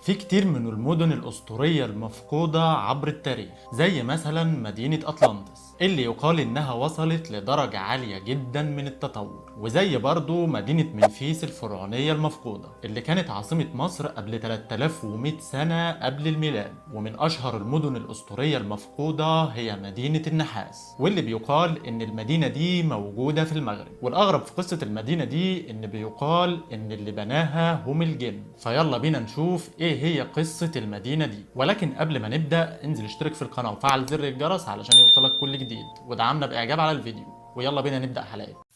في كتير من المدن الأسطورية المفقودة عبر التاريخ، زي مثلا مدينة أطلانتس اللي يقال إنها وصلت لدرجة عالية جدا من التطور، وزي برضو مدينة منفيس الفرعونية المفقودة اللي كانت عاصمة مصر قبل 3100 سنة قبل الميلاد. ومن أشهر المدن الأسطورية المفقودة هي مدينة النحاس، واللي بيقال إن المدينة دي موجودة في المغرب. والأغرب في قصة المدينة دي إن بيقال إن اللي بناها هم الجن. فيلا بينا نشوف إيه هي قصة المدينة دي. ولكن قبل ما نبدأ انزل اشترك في القناة وفعل زر الجرس علشان يوصلك كل جديد، ودعمنا بإعجاب على الفيديو. ويلا بينا نبدأ حلقة.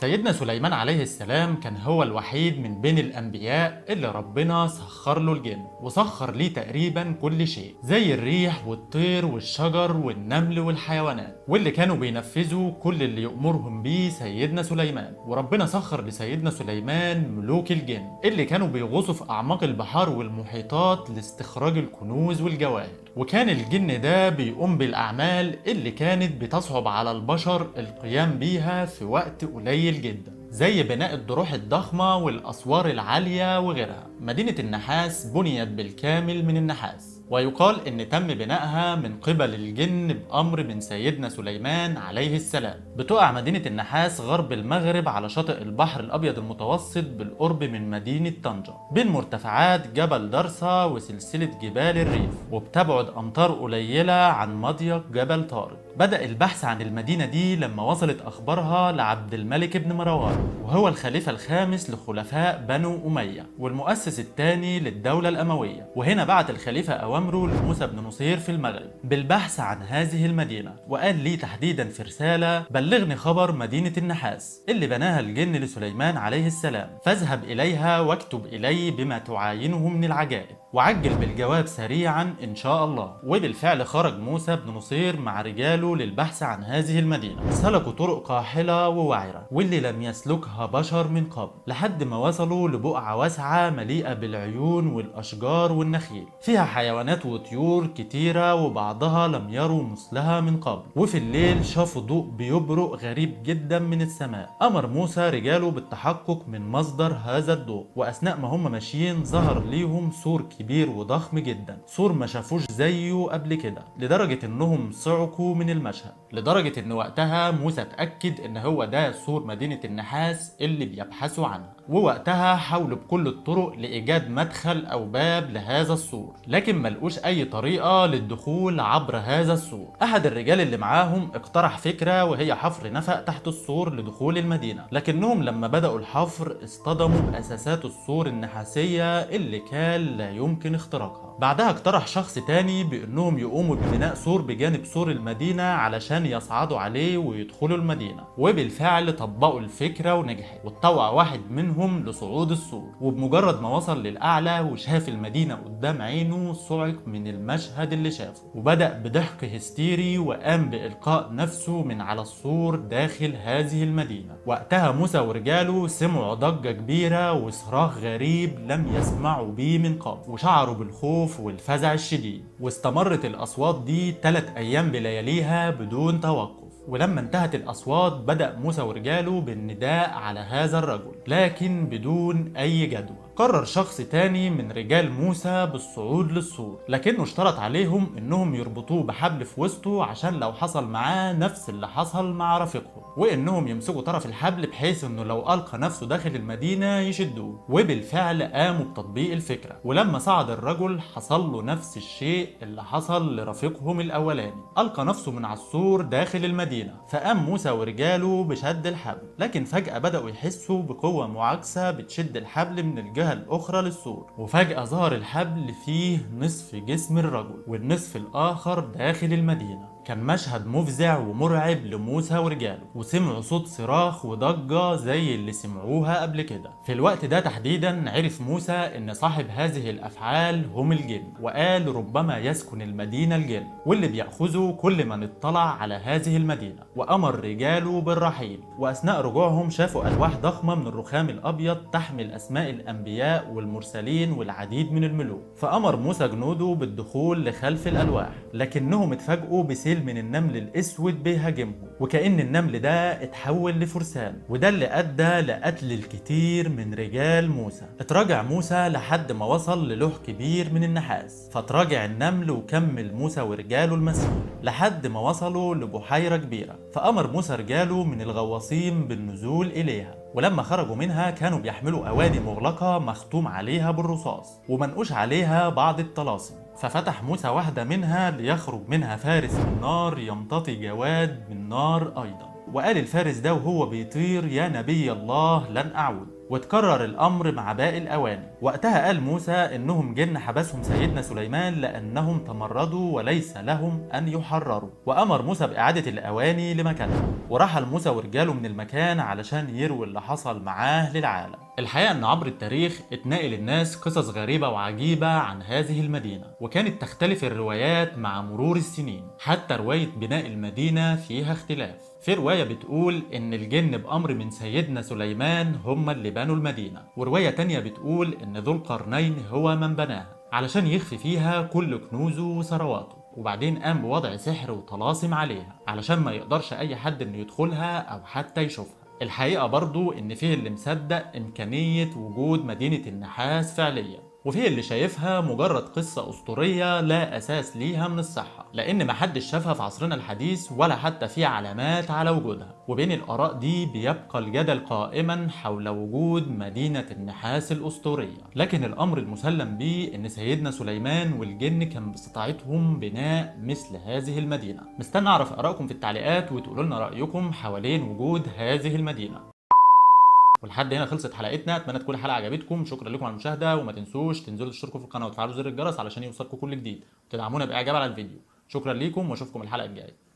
سيدنا سليمان عليه السلام كان هو الوحيد من بين الأنبياء اللي ربنا سخر له الجن، وسخر ليه تقريبا كل شيء زي الريح والطير والشجر والنمل والحيوانات، واللي كانوا بينفذوا كل اللي يأمرهم بيه سيدنا سليمان. وربنا سخر لسيدنا سليمان ملوك الجن اللي كانوا بيغوصوا في أعماق البحار والمحيطات لاستخراج الكنوز والجواهر. وكان الجن ده بيقوم بالأعمال اللي كانت بتصعب على البشر القيام بيها في وقت قليل جدا، زي بناء الضروح الضخمة والأسوار العالية وغيرها. مدينة النحاس بنيت بالكامل من النحاس، ويقال إن تم بنائها من قبل الجن بأمر من سيدنا سليمان عليه السلام. بتقع مدينة النحاس غرب المغرب على شاطئ البحر الأبيض المتوسط بالقرب من مدينة طنجة، بين مرتفعات جبل درسا وسلسلة جبال الريف، وبتبعد أمتار قليلة عن مضيق جبل طارق. بدأ البحث عن المدينة دي لما وصلت أخبارها لعبد الملك بن مروان، وهو الخليفة الخامس لخلفاء بنو أمية والمؤسس الثاني للدولة الأموية. وهنا بعت الخليفة أوامره لموسى بن نصير في المغرب بالبحث عن هذه المدينة، وقال لي تحديدا في رسالة: بلغني خبر مدينة النحاس اللي بناها الجن لسليمان عليه السلام، فاذهب إليها واكتب إلي بما تعاينه من العجائب، وعجل بالجواب سريعا إن شاء الله. وبالفعل خرج موسى بن نصير مع رجاله للبحث عن هذه المدينة. سلكوا طرق قاحلة ووعرة واللي لم يسلكها بشر من قبل، لحد ما وصلوا لبقعة واسعة مليئة بالعيون والأشجار والنخيل، فيها حيوانات وطيور كتيرة وبعضها لم يروا مثلها من قبل. وفي الليل شافوا ضوء بيبرق غريب جدا من السماء. أمر موسى رجاله بالتحقق من مصدر هذا الضوء، وأثناء ما هم ماشيين ظهر ليهم سور كبير وضخم جدا، سور ما شافوش زيه قبل كده، لدرجة انهم صعقوا من المشهد، لدرجة ان وقتها موسى اتأكد ان هو ده سور مدينة النحاس اللي بيبحثوا عنها. ووقتها حاولوا بكل الطرق لإيجاد مدخل أو باب لهذا السور، لكن ملقوش أي طريقة للدخول عبر هذا السور. أحد الرجال اللي معاهم اقترح فكرة، وهي حفر نفق تحت السور لدخول المدينة، لكنهم لما بدأوا الحفر اصطدموا بأساسات السور النحاسية اللي كان لا يمكن اختراقها. بعدها اقترح شخص تاني بأنهم يقوموا ببناء سور بجانب سور المدينة علشان يصعدوا عليه ويدخلوا المدينة. وبالفعل طبقوا الفكرة ونجحت، واتطوع واحد منهم لصعود السور، وبمجرد ما وصل للأعلى وشاف المدينة قدام عينه صعق من المشهد اللي شافه، وبدأ بضحك هستيري وقام بإلقاء نفسه من على السور داخل هذه المدينة. وقتها موسى ورجاله سمعوا ضجة كبيرة وصراخ غريب لم يسمعوا بيه من قبل، وشعروا بالخوف والفزع الشديد. واستمرت الأصوات دي 3 أيام بلياليها بدون توقف. ولما انتهت الأصوات بدأ موسى ورجاله بالنداء على هذا الرجل، لكن بدون أي جدوى. قرر شخص تاني من رجال موسى بالصعود للسور، لكنه اشترط عليهم انهم يربطوه بحبل في وسطه عشان لو حصل معاه نفس اللي حصل مع رفيقهم، وانهم يمسكوا طرف الحبل بحيث انه لو القى نفسه داخل المدينة يشدوه. وبالفعل قاموا بتطبيق الفكرة، ولما صعد الرجل حصل له نفس الشيء اللي حصل لرفيقهم الاولاني، القى نفسه من على السور داخل المدينة. فقام موسى ورجاله بشد الحبل، لكن فجأة بدأوا يحسوا بقوة معاكسة بتشد الحبل من الجهة الأخرى للسور، وفجأة ظهر الحبل فيه نصف جسم الرجل والنصف الآخر داخل المدينة. كان مشهد مفزع ومرعب لموسى ورجاله، وسمعوا صوت صراخ وضجة زي اللي سمعوها قبل كده. في الوقت ده تحديدا عرف موسى ان صاحب هذه الافعال هم الجن، وقال ربما يسكن المدينة الجن، واللي بيأخذوا كل من اطلع على هذه المدينة. وامر رجاله بالرحيل، واثناء رجوعهم شافوا الواح ضخمة من الرخام الابيض تحمل اسماء الانبياء والمرسلين والعديد من الملوك. فامر موسى جنوده بالدخول لخلف الالواح، لكنهم اتفاجئوا بسيل جيل من النمل الاسود بيهاجمهم، وكأن النمل ده اتحول لفرسان، وده اللي ادى لقتل الكثير من رجال موسى. اتراجع موسى لحد ما وصل للوح كبير من النحاس، فتراجع النمل وكمل موسى ورجاله المسير لحد ما وصلوا لبحيرة كبيرة، فأمر موسى رجاله من الغواصين بالنزول إليها. ولما خرجوا منها كانوا بيحملوا أواني مغلقة مختوم عليها بالرصاص ومنقوش عليها بعض الطلاسم، ففتح موسى واحدة منها ليخرج منها فارس من نار يمتطي جواد من نار أيضا، وقال الفارس ده وهو بيطير: يا نبي الله لن أعود. وتكرر الأمر مع باقي الأواني. وقتها قال موسى إنهم جن حبسهم سيدنا سليمان لأنهم تمردوا وليس لهم أن يحرروا، وأمر موسى بإعادة الأواني لمكانها. ورحل موسى ورجاله من المكان علشان يروي اللي حصل معاه للعالم. الحقيقة إن عبر التاريخ اتنقل الناس قصص غريبة وعجيبة عن هذه المدينة، وكانت تختلف الروايات مع مرور السنين، حتى رواية بناء المدينة فيها اختلاف. في رواية بتقول إن الجن بأمر من سيدنا سليمان هم اللي بنوا المدينة، ورواية تانية بتقول إن ذو القرنين هو من بناها علشان يخفي فيها كل كنوزه وثرواته، وبعدين قام بوضع سحر وطلاسم عليها علشان ما يقدرش أي حد إنه يدخلها أو حتى يشوفها. الحقيقة برضو إن فيه اللي مصدق إمكانية وجود مدينة النحاس فعليا، وفيه اللي شايفها مجرد قصة أسطورية لا أساس ليها من الصحة، لأن محدش شافها في عصرنا الحديث ولا حتى في علامات على وجودها. وبين الآراء دي بيبقى الجدل قائما حول وجود مدينة النحاس الأسطورية، لكن الأمر المسلم به إن سيدنا سليمان والجن كان باستطاعتهم بناء مثل هذه المدينة. مستني أعرف آرائكم في التعليقات وتقولوا لنا رأيكم حوالين وجود هذه المدينة. ولحد هنا خلصت حلقتنا، اتمنى تكون الحلقه عجبتكم. شكرا لكم على المشاهده، وما تنسوش تنزلوا تشتركوا في القناه وتفعلوا زر الجرس علشان يوصلكم كل جديد، وتدعمونا باعجاب على الفيديو. شكرا ليكم واشوفكم الحلقه الجايه.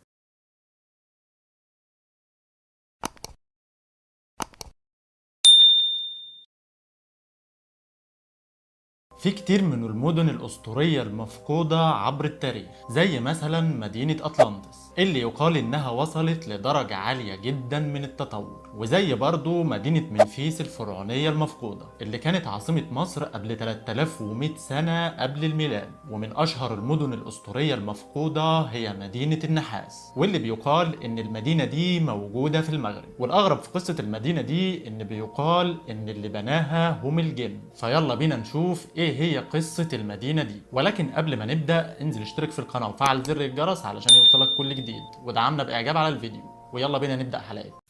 في كتير من المدن الأسطورية المفقودة عبر التاريخ، زي مثلا مدينة أطلانتس اللي يقال إنها وصلت لدرجة عالية جدا من التطور، وزي برضو مدينة منفيس الفرعونية المفقودة اللي كانت عاصمة مصر قبل 3100 سنة قبل الميلاد. ومن أشهر المدن الأسطورية المفقودة هي مدينة النحاس، واللي بيقال إن المدينة دي موجودة في المغرب. والأغرب في قصة المدينة دي إن بيقال إن اللي بناها هم الجن. فيلا بينا نشوف إيه هي قصة المدينة دي. ولكن قبل ما نبدأ انزل اشترك في القناة وفعل زر الجرس علشان يوصلك كل جديد، ودعمنا بإعجاب على الفيديو. ويلا بينا نبدأ حلقة.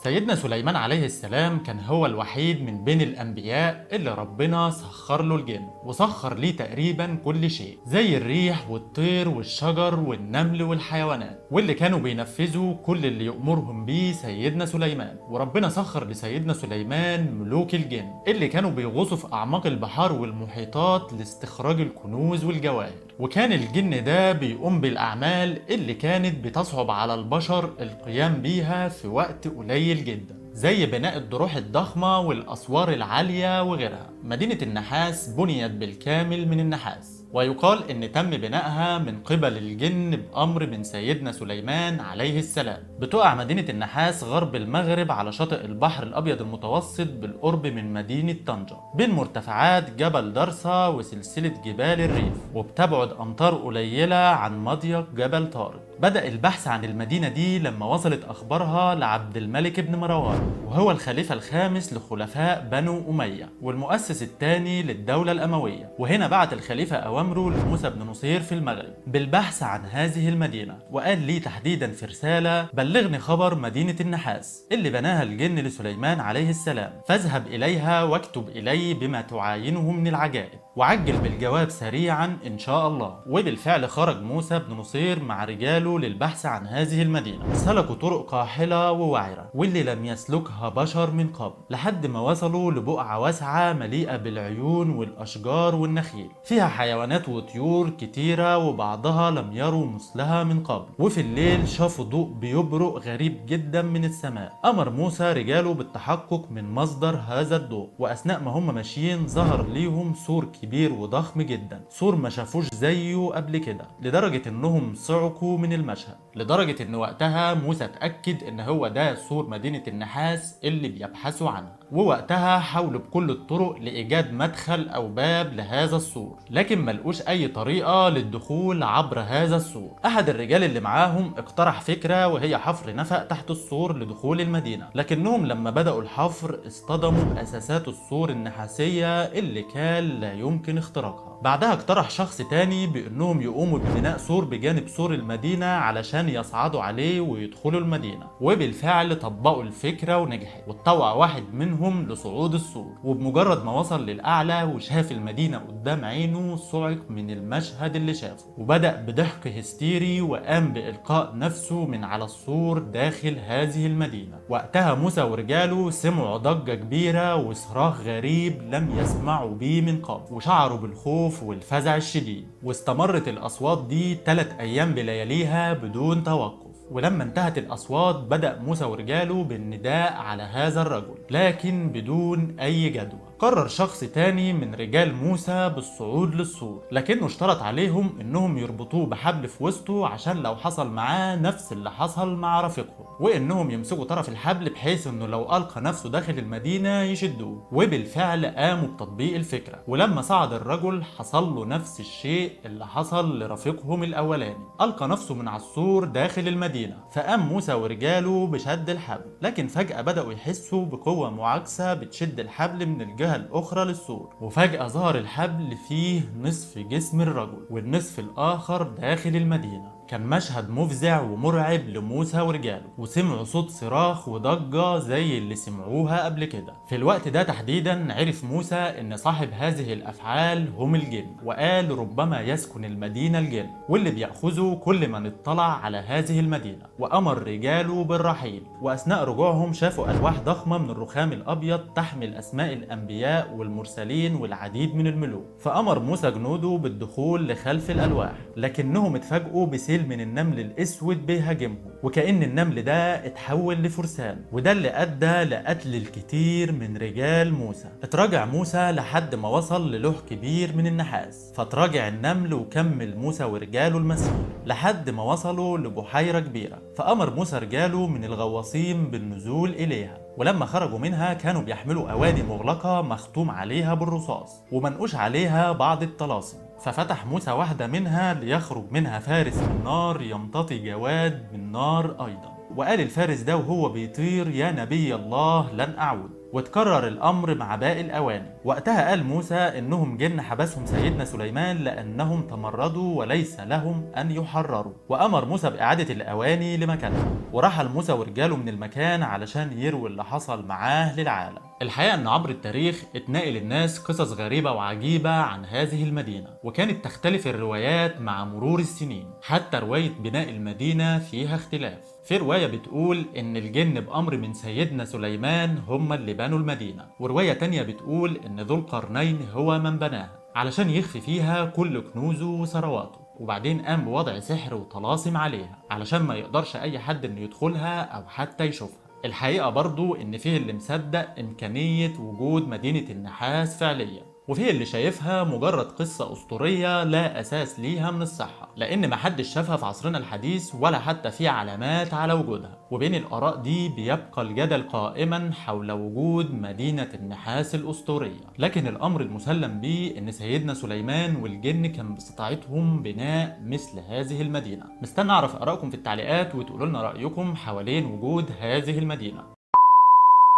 سيدنا سليمان عليه السلام كان هو الوحيد من بين الأنبياء اللي ربنا سخر له الجن، وسخر ليه تقريبا كل شيء زي الريح والطير والشجر والنمل والحيوانات، واللي كانوا بينفذوا كل اللي يأمرهم بيه سيدنا سليمان. وربنا سخر لسيدنا سليمان ملوك الجن اللي كانوا بيغوصوا في أعماق البحار والمحيطات لاستخراج الكنوز والجواهر. وكان الجن ده بيقوم بالأعمال اللي كانت بتصعب على البشر القيام بيها في وقت قليل جدا، زي بناء الضروح الضخمة والأسوار العالية وغيرها. مدينة النحاس بنيت بالكامل من النحاس، ويقال إن تم بنائها من قبل الجن بأمر من سيدنا سليمان عليه السلام. بتقع مدينة النحاس غرب المغرب على شاطئ البحر الأبيض المتوسط بالقرب من مدينة طنجة، بين مرتفعات جبل درسا وسلسلة جبال الريف، وبتبعد أمتار قليلة عن مضيق جبل طارق. بدأ البحث عن المدينة دي لما وصلت أخبارها لعبد الملك بن مروان، وهو الخليفة الخامس لخلفاء بنو أمية والمؤسس الثاني للدولة الأموية. وهنا بعت الخليفة أوامره لموسى بن نصير في المغرب بالبحث عن هذه المدينة، وقال لي تحديدا في رسالة: بلغني خبر مدينة النحاس اللي بناها الجن لسليمان عليه السلام، فاذهب إليها واكتب إلي بما تعاينه من العجائب، وعجل بالجواب سريعا إن شاء الله. وبالفعل خرج موسى بن نصير مع رجاله للبحث عن هذه المدينة. سلكوا طرق قاحلة ووعرة واللي لم يسلكها بشر من قبل، لحد ما وصلوا لبقعة واسعة مليئة بالعيون والأشجار والنخيل، فيها حيوانات وطيور كتيرة وبعضها لم يروا مثلها من قبل. وفي الليل شافوا ضوء بيبرق غريب جدا من السماء. أمر موسى رجاله بالتحقق من مصدر هذا الضوء، وأثناء ما هم ماشيين ظهر ليهم سور كبير وضخم جدا، سور ما شافوش زيه قبل كده، لدرجة انهم صعقوا من المشهد، لدرجة ان وقتها موسى اتأكد ان هو ده سور مدينة النحاس اللي بيبحثوا عنها. ووقتها حاولوا بكل الطرق لإيجاد مدخل أو باب لهذا السور، لكن ملقوش أي طريقة للدخول عبر هذا السور. أحد الرجال اللي معاهم اقترح فكرة، وهي حفر نفق تحت السور لدخول المدينة، لكنهم لما بدأوا الحفر اصطدموا بأساسات السور النحاسية اللي كان لا يمكن اختراقها. بعدها اقترح شخص تاني بأنهم يقوموا ببناء سور بجانب سور المدينة علشان يصعدوا عليه ويدخلوا المدينة، وبالفعل طبقوا الفكرة ونجحت، واتطوع واحد منهم لصعود السور، وبمجرد ما وصل للأعلى وشاف المدينة قدام عينه صعق من المشهد اللي شافه، وبدأ بضحك هستيري وقام بإلقاء نفسه من على السور داخل هذه المدينة. وقتها موسى ورجاله سمعوا ضجة كبيرة وصراخ غريب لم يسمعوا بيه من قبل، وشعروا بالخوف والفزع الشديد. واستمرت الأصوات دي 3 أيام بلياليها بدون توقف. ولما انتهت الأصوات بدأ موسى ورجاله بالنداء على هذا الرجل، لكن بدون أي جدوى. قرر شخص تاني من رجال موسى بالصعود للسور، لكنه اشترط عليهم انهم يربطوه بحبل في وسطه عشان لو حصل معاه نفس اللي حصل مع رفيقهم، وانهم يمسكوا طرف الحبل بحيث انه لو القى نفسه داخل المدينة يشدوه. وبالفعل قاموا بتطبيق الفكرة، ولما صعد الرجل حصل له نفس الشيء اللي حصل لرفيقهم الاولاني، القى نفسه من على السور داخل المدينة. فقام موسى ورجاله بشد الحبل، لكن فجأة بدأوا يحسوا بقوة معاكسة بتشد الحبل من الجهة الأخرى للسور، وفجأة ظهر الحبل فيه نصف جسم الرجل والنصف الآخر داخل المدينة. كان مشهد مفزع ومرعب لموسى ورجاله، وسمعوا صوت صراخ وضجة زي اللي سمعوها قبل كده. في الوقت ده تحديدا عرف موسى ان صاحب هذه الافعال هم الجن، وقال ربما يسكن المدينة الجن، واللي بيأخذوا كل من اطلع على هذه المدينة. وامر رجاله بالرحيل، واثناء رجوعهم شافوا الواح ضخمة من الرخام الابيض تحمل اسماء الانبياء والمرسلين والعديد من الملوك. فامر موسى جنوده بالدخول لخلف الالواح، لكنهم اتفاجئوا بسيل من النمل الاسود بيهاجمهم، وكأن النمل ده اتحول لفرسان، وده اللي ادى لقتل الكثير من رجال موسى. اتراجع موسى لحد ما وصل للوح كبير من النحاس، فتراجع النمل وكمل موسى ورجاله المسير لحد ما وصلوا لبحيرة كبيرة. فأمر موسى رجاله من الغواصين بالنزول إليها، ولما خرجوا منها كانوا بيحملوا أواني مغلقة مختوم عليها بالرصاص ومنقوش عليها بعض الطلاسم. ففتح موسى واحدة منها ليخرج منها فارس من نار يمتطي جواد من نار أيضا، وقال الفارس ده وهو بيطير: يا نبي الله لن أعود. وتكرر الأمر مع باقي الأواني. وقتها قال موسى إنهم جن حبسهم سيدنا سليمان لأنهم تمردوا وليس لهم أن يحرروا، وأمر موسى بإعادة الأواني لمكانها. ورحل موسى ورجاله من المكان علشان يروي اللي حصل معاه للعالم. الحقيقة إن عبر التاريخ اتنقل الناس قصص غريبة وعجيبة عن هذه المدينة، وكانت تختلف الروايات مع مرور السنين. حتى رواية بناء المدينة فيها اختلاف. في رواية بتقول إن الجن بأمر من سيدنا سليمان هم اللي بنوا المدينة، ورواية تانية بتقول إن ذو القرنين هو من بناها علشان يخفي فيها كل كنوزه وثرواته، وبعدين قام بوضع سحر وطلاسم عليها علشان ما يقدرش أي حد إنه يدخلها أو حتى يشوفها. الحقيقة برضو إن فيه اللي مصدق إمكانية وجود مدينة النحاس فعليا، وفيه اللي شايفها مجرد قصة أسطورية لا أساس ليها من الصحة، لأن محدش شافها في عصرنا الحديث ولا حتى في علامات على وجودها. وبين الآراء دي بيبقى الجدل قائما حول وجود مدينة النحاس الأسطورية، لكن الأمر المسلم به إن سيدنا سليمان والجن كان باستطاعتهم بناء مثل هذه المدينة. مستني أعرف آرائكم في التعليقات وتقولوا لنا رأيكم حوالين وجود هذه المدينة.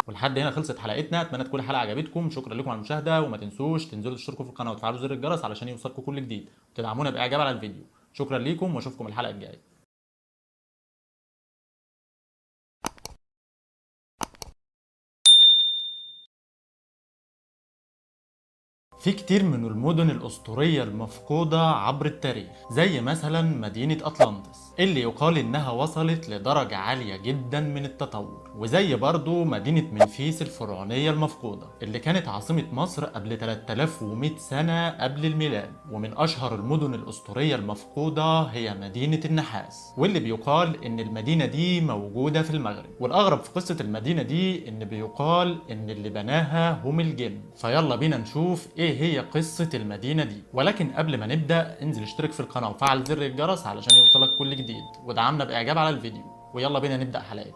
ولحد هنا خلصت حلقتنا، اتمنى تكون الحلقه عجبتكم. شكرا لكم على المشاهده، وما تنسوش تنزلوا تشتركوا في القناه وتفعلوا زر الجرس علشان يوصلكم كل جديد، وتدعمونا باعجاب على الفيديو. شكرا ليكم واشوفكم الحلقه الجايه. في كتير من المدن الأسطورية المفقودة عبر التاريخ، زي مثلا مدينة أطلانتس اللي يقال إنها وصلت لدرجة عالية جدا من التطور، وزي برضو مدينة منفيس الفرعونية المفقودة اللي كانت عاصمة مصر قبل 3100 سنة قبل الميلاد. ومن أشهر المدن الأسطورية المفقودة هي مدينة النحاس، واللي بيقال إن المدينة دي موجودة في المغرب. والأغرب في قصة المدينة دي إن بيقال إن اللي بناها هم الجن. فيلا بينا نشوف إيه هي قصة المدينة دي. ولكن قبل ما نبدأ انزل اشترك في القناة وفعل زر الجرس علشان يوصلك كل جديد، ودعمنا بإعجاب على الفيديو. ويلا بينا نبدأ حلقة.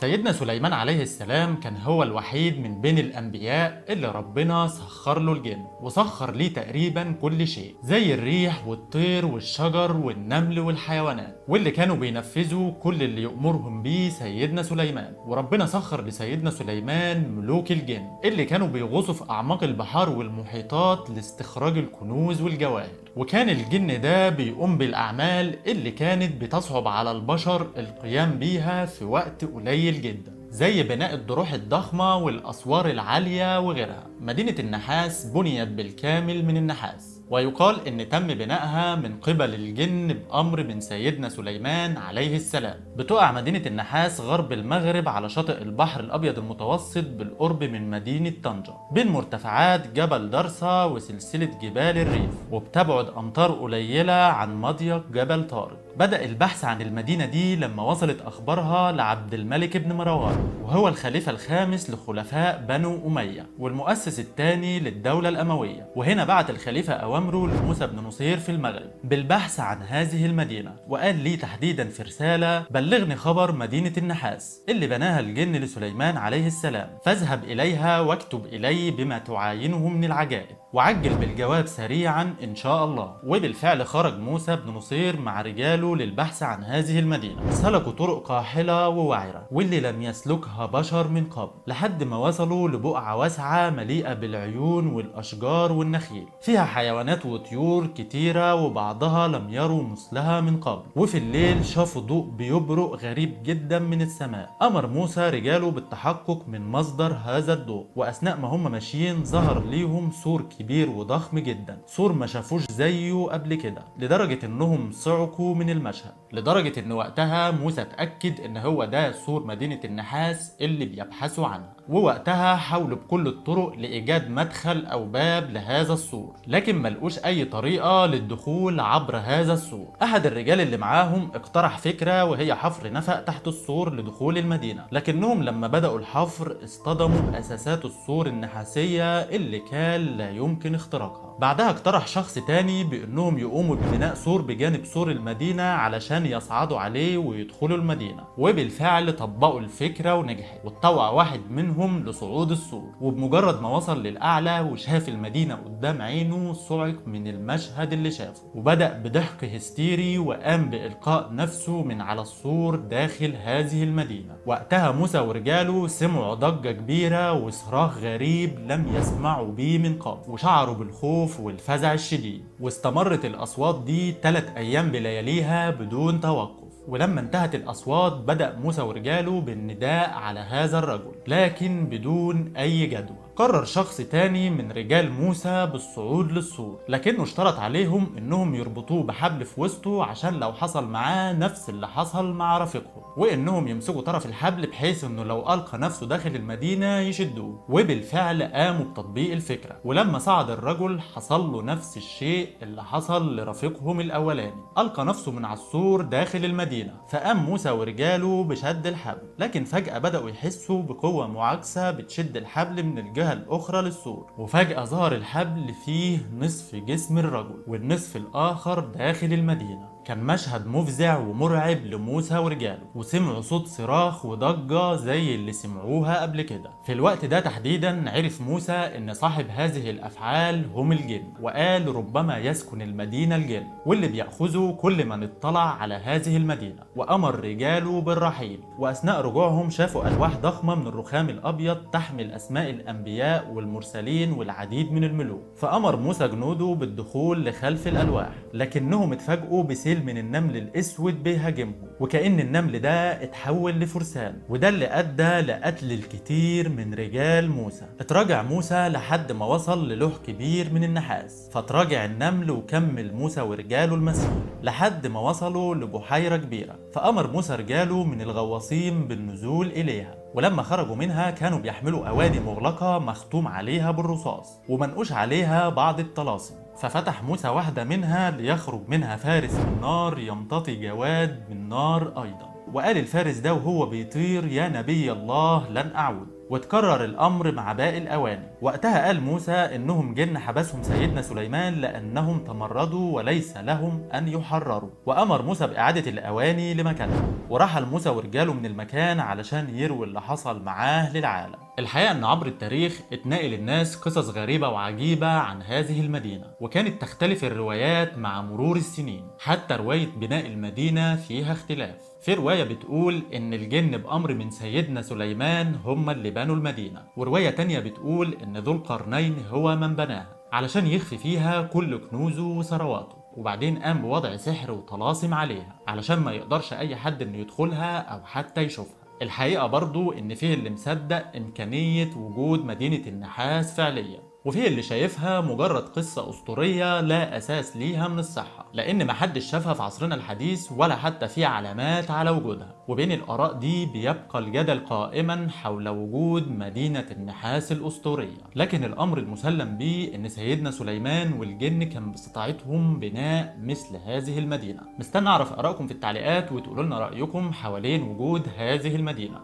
سيدنا سليمان عليه السلام كان هو الوحيد من بين الأنبياء اللي ربنا سخر له الجن وسخر ليه تقريبا كل شيء، زي الريح والطير والشجر والنمل والحيوانات، واللي كانوا بينفذوا كل اللي يأمرهم بيه سيدنا سليمان. وربنا سخر لسيدنا سليمان ملوك الجن اللي كانوا بيغوصوا في أعماق البحار والمحيطات لاستخراج الكنوز والجواهر. وكان الجن ده بيقوم بالأعمال اللي كانت بتصعب على البشر القيام بيها في وقت قليل جدا، زي بناء الضروح الضخمة والأسوار العالية وغيرها. مدينة النحاس بنيت بالكامل من النحاس، ويقال إن تم بنائها من قبل الجن بأمر من سيدنا سليمان عليه السلام. بتقع مدينة النحاس غرب المغرب على شاطئ البحر الأبيض المتوسط بالقرب من مدينة طنجة، بين مرتفعات جبل درسا وسلسلة جبال الريف، وبتبعد أمتار قليلة عن مضيق جبل طارق. بدأ البحث عن المدينة دي لما وصلت أخبارها لعبد الملك بن مروان، وهو الخليفة الخامس لخلفاء بنو أمية والمؤسس الثاني للدولة الأموية. وهنا بعت الخليفة أوامره لموسى بن نصير في المغرب بالبحث عن هذه المدينة، وقال لي تحديدا في رسالة: بلغني خبر مدينة النحاس اللي بناها الجن لسليمان عليه السلام، فاذهب إليها واكتب إلي بما تعاينه من العجائب، وعجل بالجواب سريعا إن شاء الله. وبالفعل خرج موسى بن نصير مع رجاله للبحث عن هذه المدينة. سلكوا طرق قاحلة ووعرة واللي لم يسلكها بشر من قبل، لحد ما وصلوا لبقعة واسعة مليئة بالعيون والأشجار والنخيل، فيها حيوانات وطيور كتيرة وبعضها لم يروا مثلها من قبل. وفي الليل شافوا ضوء بيبرق غريب جدا من السماء. أمر موسى رجاله بالتحقق من مصدر هذا الضوء، وأثناء ما هم ماشيين ظهر ليهم سور كبير وضخم جدا، سور ما شافوش زيه قبل كده، لدرجة انهم صعقوا من المشهد، لدرجة ان وقتها موسى اتأكد ان هو ده سور مدينة النحاس اللي بيبحثوا عنها. ووقتها حاولوا بكل الطرق لإيجاد مدخل أو باب لهذا السور، لكن ملقوش أي طريقة للدخول عبر هذا السور. أحد الرجال اللي معاهم اقترح فكرة، وهي حفر نفق تحت السور لدخول المدينة، لكنهم لما بدأوا الحفر اصطدموا بأساسات السور النحاسية اللي كان لا يمكن اختراقها. بعدها اقترح شخص تاني بأنهم يقوموا ببناء سور بجانب سور المدينة علشان يصعدوا عليه ويدخلوا المدينة، وبالفعل طبقوا الفكرة ونجحت، واتطوع واحد منهم لصعود السور، وبمجرد ما وصل للأعلى وشاف المدينة قدام عينه صعق من المشهد اللي شافه، وبدأ بضحك هستيري وقام بإلقاء نفسه من على السور داخل هذه المدينة. وقتها موسى ورجاله سمعوا ضجة كبيرة وصراخ غريب لم يسمعوا بيه من قبل، وشعروا بالخوف والفزع الشديد. واستمرت الأصوات دي 3 أيام بلياليها بدون توقف. ولما انتهت الأصوات بدأ موسى ورجاله بالنداء على هذا الرجل، لكن بدون أي جدوى. قرر شخص تاني من رجال موسى بالصعود للسور، لكنه اشترط عليهم انهم يربطوه بحبل في وسطه عشان لو حصل معاه نفس اللي حصل مع رفيقهم، وانهم يمسكوا طرف الحبل بحيث انه لو القى نفسه داخل المدينة يشدوه. وبالفعل قاموا بتطبيق الفكرة، ولما صعد الرجل حصل له نفس الشيء اللي حصل لرفيقهم الاولاني، القى نفسه من على السور داخل المدينة. فقام موسى ورجاله بشد الحبل، لكن فجأة بدأوا يحسوا بقوة معاكسة بتشد الحبل من الجهة الأخرى للسور، وفجأة ظهر الحبل فيه نصف جسم الرجل والنصف الآخر داخل المدينة. كان مشهد مفزع ومرعب لموسى ورجاله، وسمعوا صوت صراخ وضجة زي اللي سمعوها قبل كده. في الوقت ده تحديدا عرف موسى ان صاحب هذه الافعال هم الجن، وقال ربما يسكن المدينة الجن، واللي بيأخذوا كل من اطلع على هذه المدينة. وامر رجاله بالرحيل، واثناء رجوعهم شافوا الواح ضخمة من الرخام الابيض تحمل اسماء الانبياء والمرسلين والعديد من الملوك. فامر موسى جنوده بالدخول لخلف الالواح، لكنهم اتفاجئوا بسيل من النمل الاسود بيهاجمهم، وكأن النمل ده اتحول لفرسان، وده اللي ادى لقتل الكثير من رجال موسى. اتراجع موسى لحد ما وصل للوح كبير من النحاس، فتراجع النمل وكمل موسى ورجاله المسير لحد ما وصلوا لبحيرة كبيرة. فأمر موسى رجاله من الغواصين بالنزول إليها، ولما خرجوا منها كانوا بيحملوا أواني مغلقة مختوم عليها بالرصاص ومنقوش عليها بعض الطلاسم. ففتح موسى واحدة منها ليخرج منها فارس من نار يمتطي جواد من نار أيضا، وقال الفارس ده وهو بيطير: يا نبي الله لن أعود. وتكرر الأمر مع باقي الأواني. وقتها قال موسى إنهم جن حبسهم سيدنا سليمان لأنهم تمردوا وليس لهم أن يحرروا، وأمر موسى بإعادة الأواني لمكانها. ورحل موسى ورجاله من المكان علشان يروي اللي حصل معاه للعالم. الحقيقة إن عبر التاريخ اتنقل الناس قصص غريبة وعجيبة عن هذه المدينة، وكانت تختلف الروايات مع مرور السنين. حتى رواية بناء المدينة فيها اختلاف. في رواية بتقول إن الجن بأمر من سيدنا سليمان هم اللي بنوا المدينة، ورواية تانية بتقول إن ذو القرنين هو من بناها علشان يخفي فيها كل كنوزه وثرواته، وبعدين قام بوضع سحر وطلاسم عليها علشان ما يقدرش أي حد إنه يدخلها أو حتى يشوفها. الحقيقة برضو إن فيه اللي مصدق إمكانية وجود مدينة النحاس فعليا، وفيه اللي شايفها مجرد قصة أسطورية لا أساس ليها من الصحة، لأن محدش شافها في عصرنا الحديث ولا حتى في علامات على وجودها. وبين الآراء دي بيبقى الجدل قائما حول وجود مدينة النحاس الأسطورية، لكن الأمر المسلم به إن سيدنا سليمان والجن كان باستطاعتهم بناء مثل هذه المدينة. مستني أعرف آرائكم في التعليقات وتقولوا لنا رأيكم حوالين وجود هذه المدينة.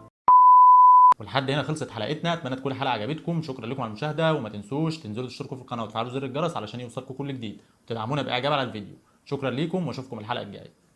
ولحد هنا خلصت حلقتنا، اتمنى تكون الحلقه عجبتكم. شكرا لكم على المشاهده، وما تنسوش تنزلوا تشتركوا في القناه وتفعلوا زر الجرس علشان يوصلكم كل جديد، وتدعمونا باعجاب على الفيديو. شكرا ليكم واشوفكم الحلقه الجايه.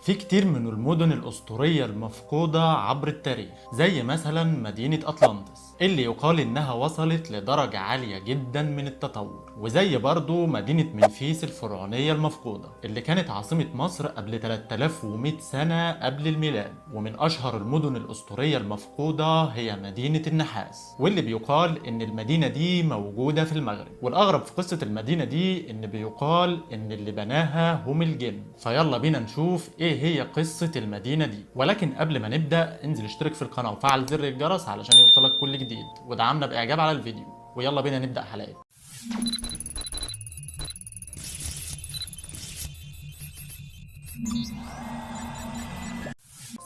في كتير من المدن الأسطورية المفقودة عبر التاريخ، زي مثلا مدينة أطلانتس اللي يقال إنها وصلت لدرجة عالية جدا من التطور، وزي برضو مدينة منفيس الفرعونية المفقودة اللي كانت عاصمة مصر قبل 3100 سنة قبل الميلاد. ومن أشهر المدن الأسطورية المفقودة هي مدينة النحاس، واللي بيقال إن المدينة دي موجودة في المغرب. والأغرب في قصة المدينة دي إن بيقال إن اللي بناها هم الجن. فيلا بينا نشوف إيه هي قصة المدينة دي. ولكن قبل ما نبدأ انزل اشترك في القناة وفعل زر الجرس علشان يوصلك كل جديد، ودعمنا بإعجاب على الفيديو. ويلا بينا نبدأ حلقة.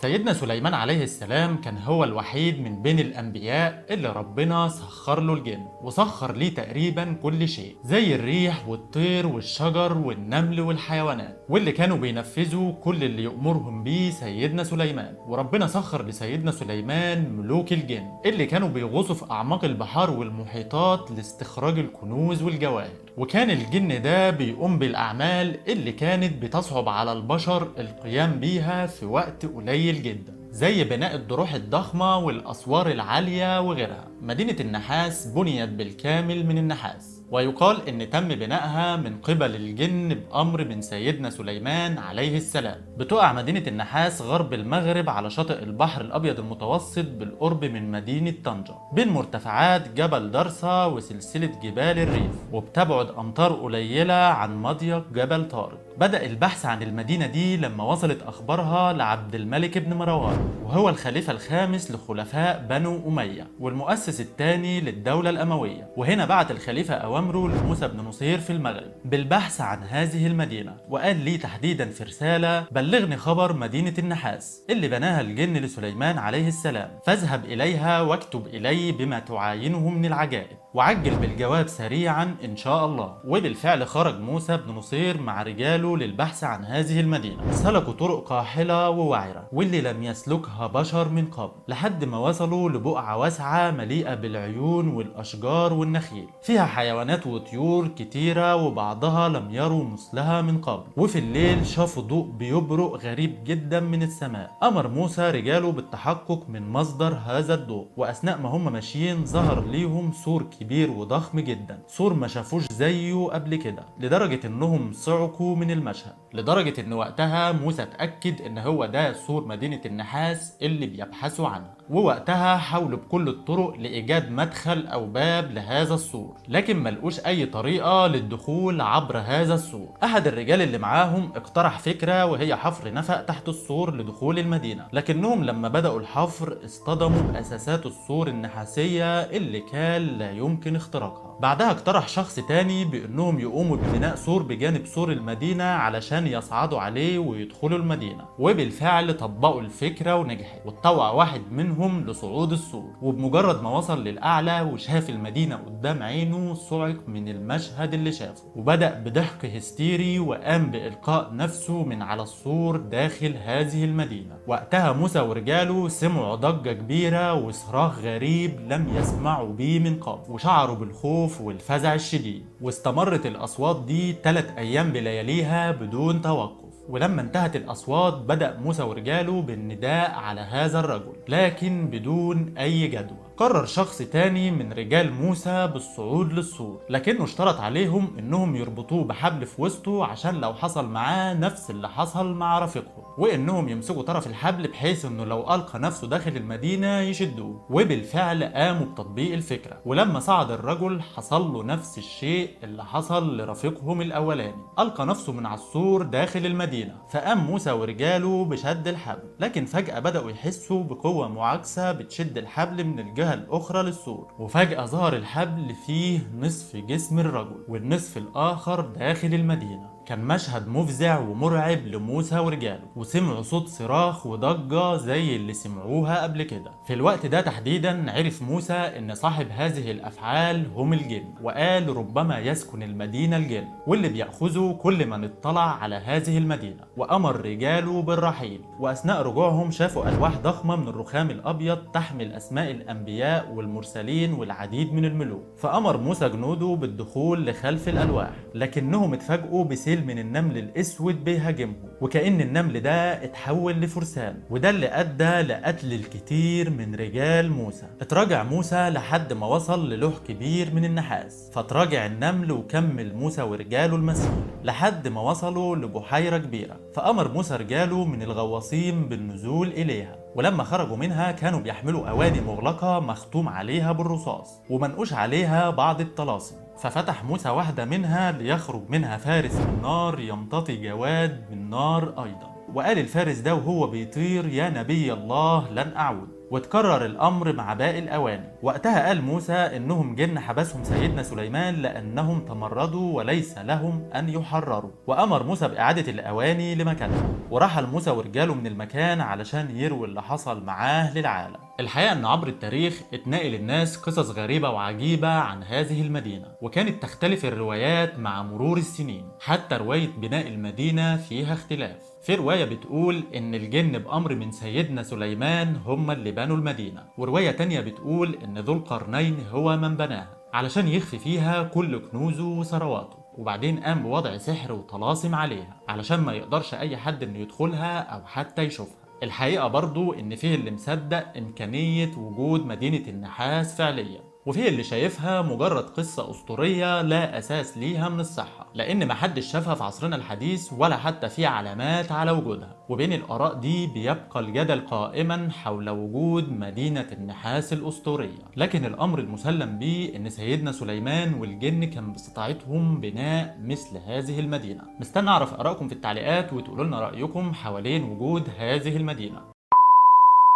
سيدنا سليمان عليه السلام كان هو الوحيد من بين الأنبياء اللي ربنا سخر له الجن، وسخر ليه تقريبا كل شيء زي الريح والطير والشجر والنمل والحيوانات، واللي كانوا بينفذوا كل اللي يأمرهم بيه سيدنا سليمان. وربنا سخر لسيدنا سليمان ملوك الجن اللي كانوا بيغوصوا في أعماق البحار والمحيطات لاستخراج الكنوز والجواهر. وكان الجن ده بيقوم بالأعمال اللي كانت بتصعب على البشر القيام بيها في وقت قليل جدا، زي بناء الضروح الضخمة والأسوار العالية وغيرها. مدينة النحاس بنيت بالكامل من النحاس، ويقال إن تم بنائها من قبل الجن بأمر من سيدنا سليمان عليه السلام. بتقع مدينة النحاس غرب المغرب على شاطئ البحر الأبيض المتوسط بالقرب من مدينة طنجة، بين مرتفعات جبل درسا وسلسلة جبال الريف، وبتبعد أمتار قليلة عن مضيق جبل طارق. بدأ البحث عن المدينة دي لما وصلت أخبارها لعبد الملك بن مروان، وهو الخليفة الخامس لخلفاء بنو أمية والمؤسس الثاني للدولة الأموية. وهنا بعت الخليفة أوامره لموسى بن نصير في المغرب بالبحث عن هذه المدينة، وقال لي تحديدا في رسالة: بلغني خبر مدينة النحاس اللي بناها الجن لسليمان عليه السلام، فاذهب إليها واكتب إلي بما تعاينه من العجائب، وعجل بالجواب سريعا إن شاء الله. وبالفعل خرج موسى بن نصير مع رجاله للبحث عن هذه المدينة. سلكوا طرق قاحلة ووعرة واللي لم يسلكها بشر من قبل، لحد ما وصلوا لبقعة واسعة مليئة بالعيون والأشجار والنخيل، فيها حيوانات وطيور كتيرة وبعضها لم يروا مثلها من قبل. وفي الليل شافوا ضوء بيبرق غريب جدا من السماء. أمر موسى رجاله بالتحقق من مصدر هذا الضوء، وأثناء ما هم ماشيين ظهر ليهم سور كبير وضخم جدا، سور ما شافوش زيه قبل كده، لدرجة انهم صعقوا من المشهد، لدرجة ان وقتها موسى اتأكد ان هو ده سور مدينة النحاس اللي بيبحثوا عنها. ووقتها حاولوا بكل الطرق لإيجاد مدخل أو باب لهذا السور، لكن ملقوش أي طريقة للدخول عبر هذا السور. أحد الرجال اللي معاهم اقترح فكرة، وهي حفر نفق تحت السور لدخول المدينة، لكنهم لما بدأوا الحفر اصطدموا بأساسات السور النحاسية اللي كان لا يمكن اختراقها. بعدها اقترح شخص تاني بانهم يقوموا ببناء سور بجانب سور المدينة علشان يصعدوا عليه ويدخلوا المدينة، وبالفعل طبقوا الفكرة ونجحت، واتطوع واحد منهم لصعود السور، وبمجرد ما وصل للأعلى وشاف المدينة قدام عينه صعق من المشهد اللي شافه، وبدأ بضحك هستيري وقام بإلقاء نفسه من على السور داخل هذه المدينة. وقتها موسى ورجاله سمعوا ضجة كبيرة وصراخ غريب لم يسمعوا بيه من قبل، وشعروا بالخوف والفزع الشديد، واستمرت الأصوات دي 3 أيام بلياليها بدون توقف. ولما انتهت الأصوات بدأ موسى ورجاله بالنداء على هذا الرجل، لكن بدون أي جدوى. قرر شخص تاني من رجال موسى بالصعود للسور، لكنه اشترط عليهم انهم يربطوه بحبل في وسطه عشان لو حصل معاه نفس اللي حصل مع رفيقهم، وانهم يمسكوا طرف الحبل بحيث انه لو القى نفسه داخل المدينة يشدوه. وبالفعل قاموا بتطبيق الفكرة، ولما صعد الرجل حصل له نفس الشيء اللي حصل لرفيقهم الاولاني، القى نفسه من على السور داخل المدينة. فقام موسى ورجاله بشد الحبل، لكن فجأة بدأوا يحسوا بقوة معاكسة بتشد الحبل من الجهة الأخرى للسور، وفجأة ظهر الحبل فيه نصف جسم الرجل والنصف الآخر داخل المدينة. كان مشهد مفزع ومرعب لموسى ورجاله، وسمعوا صوت صراخ وضجة زي اللي سمعوها قبل كده. في الوقت ده تحديدا عرف موسى ان صاحب هذه الافعال هم الجن، وقال ربما يسكن المدينة الجن، واللي بيأخذوا كل من اطلع على هذه المدينة. وامر رجاله بالرحيل، واثناء رجوعهم شافوا الواح ضخمة من الرخام الابيض تحمل اسماء الانبياء والمرسلين والعديد من الملوك. فامر موسى جنوده بالدخول لخلف الالواح، لكنهم اتفاجئوا بسيل من النمل الاسود بيهاجمهم، وكأن النمل ده اتحول لفرسان، وده اللي ادى لقتل الكثير من رجال موسى. اتراجع موسى لحد ما وصل للوح كبير من النحاس، فتراجع النمل وكمل موسى ورجاله المسير لحد ما وصلوا لبحيرة كبيرة. فأمر موسى رجاله من الغواصين بالنزول إليها، ولما خرجوا منها كانوا بيحملوا أواني مغلقة مختوم عليها بالرصاص ومنقوش عليها بعض الطلاسم. ففتح موسى واحدة منها ليخرج منها فارس من نار يمتطي جواد من نار أيضا، وقال الفارس ده وهو بيطير: يا نبي الله لن أعود. وتكرر الأمر مع باقي الأواني. وقتها قال موسى إنهم جن حبسهم سيدنا سليمان لأنهم تمردوا وليس لهم أن يحرروا، وأمر موسى بإعادة الأواني لمكانها. ورحل موسى ورجاله من المكان علشان يروي اللي حصل معاه للعالم. الحقيقة إن عبر التاريخ اتنقل الناس قصص غريبة وعجيبة عن هذه المدينة، وكانت تختلف الروايات مع مرور السنين، حتى رواية بناء المدينة فيها اختلاف. في رواية بتقول إن الجن بأمر من سيدنا سليمان هم اللي بنوا المدينة، ورواية تانية بتقول إن ذو القرنين هو من بناها علشان يخفي فيها كل كنوزه وثرواته، وبعدين قام بوضع سحر وطلاسم عليها علشان ما يقدرش أي حد إنه يدخلها أو حتى يشوفها. الحقيقة برضو إن فيه اللي مصدق إمكانية وجود مدينة النحاس فعليا، وفيه اللي شايفها مجرد قصة أسطورية لا أساس ليها من الصحة، لأن محدش شافها في عصرنا الحديث ولا حتى في علامات على وجودها. وبين الآراء دي بيبقى الجدل قائما حول وجود مدينة النحاس الأسطورية، لكن الأمر المسلم به إن سيدنا سليمان والجن كان باستطاعتهم بناء مثل هذه المدينة. مستني أعرف آرائكم في التعليقات وتقولوا لنا رأيكم حوالين وجود هذه المدينة.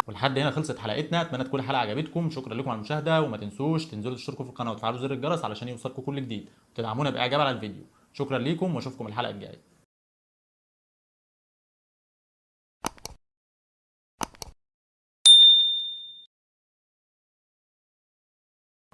ولحد هنا خلصت حلقتنا، اتمنى تكون الحلقه عجبتكم. شكرا لكم على المشاهده، وما تنسوش تنزلوا تشتركوا في القناه وتفعلوا زر الجرس علشان يوصلكم كل جديد، وتدعمونا باعجاب على الفيديو. شكرا ليكم واشوفكم الحلقه الجايه.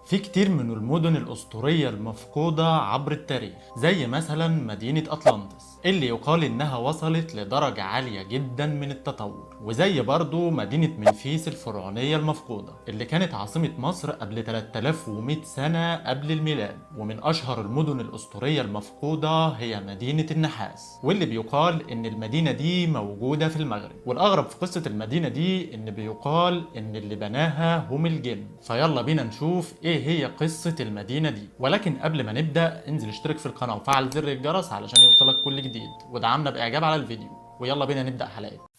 في كتير من المدن الأسطورية المفقودة عبر التاريخ، زي مثلا مدينة أطلانتس اللي يقال إنها وصلت لدرجة عالية جدا من التطور، وزي برضو مدينة منفيس الفرعونية المفقودة اللي كانت عاصمة مصر قبل 3100 سنة قبل الميلاد. ومن أشهر المدن الأسطورية المفقودة هي مدينة النحاس، واللي بيقال إن المدينة دي موجودة في المغرب. والأغرب في قصة المدينة دي إن بيقال إن اللي بناها هم الجن. فيلا بينا نشوف إيه هي قصة المدينة دي. ولكن قبل ما نبدأ انزل اشترك في القناة وفعل زر الجرس علشان يوصلك كل جديد، ودعمنا بإعجاب على الفيديو. ويلا بينا نبدأ حلقة.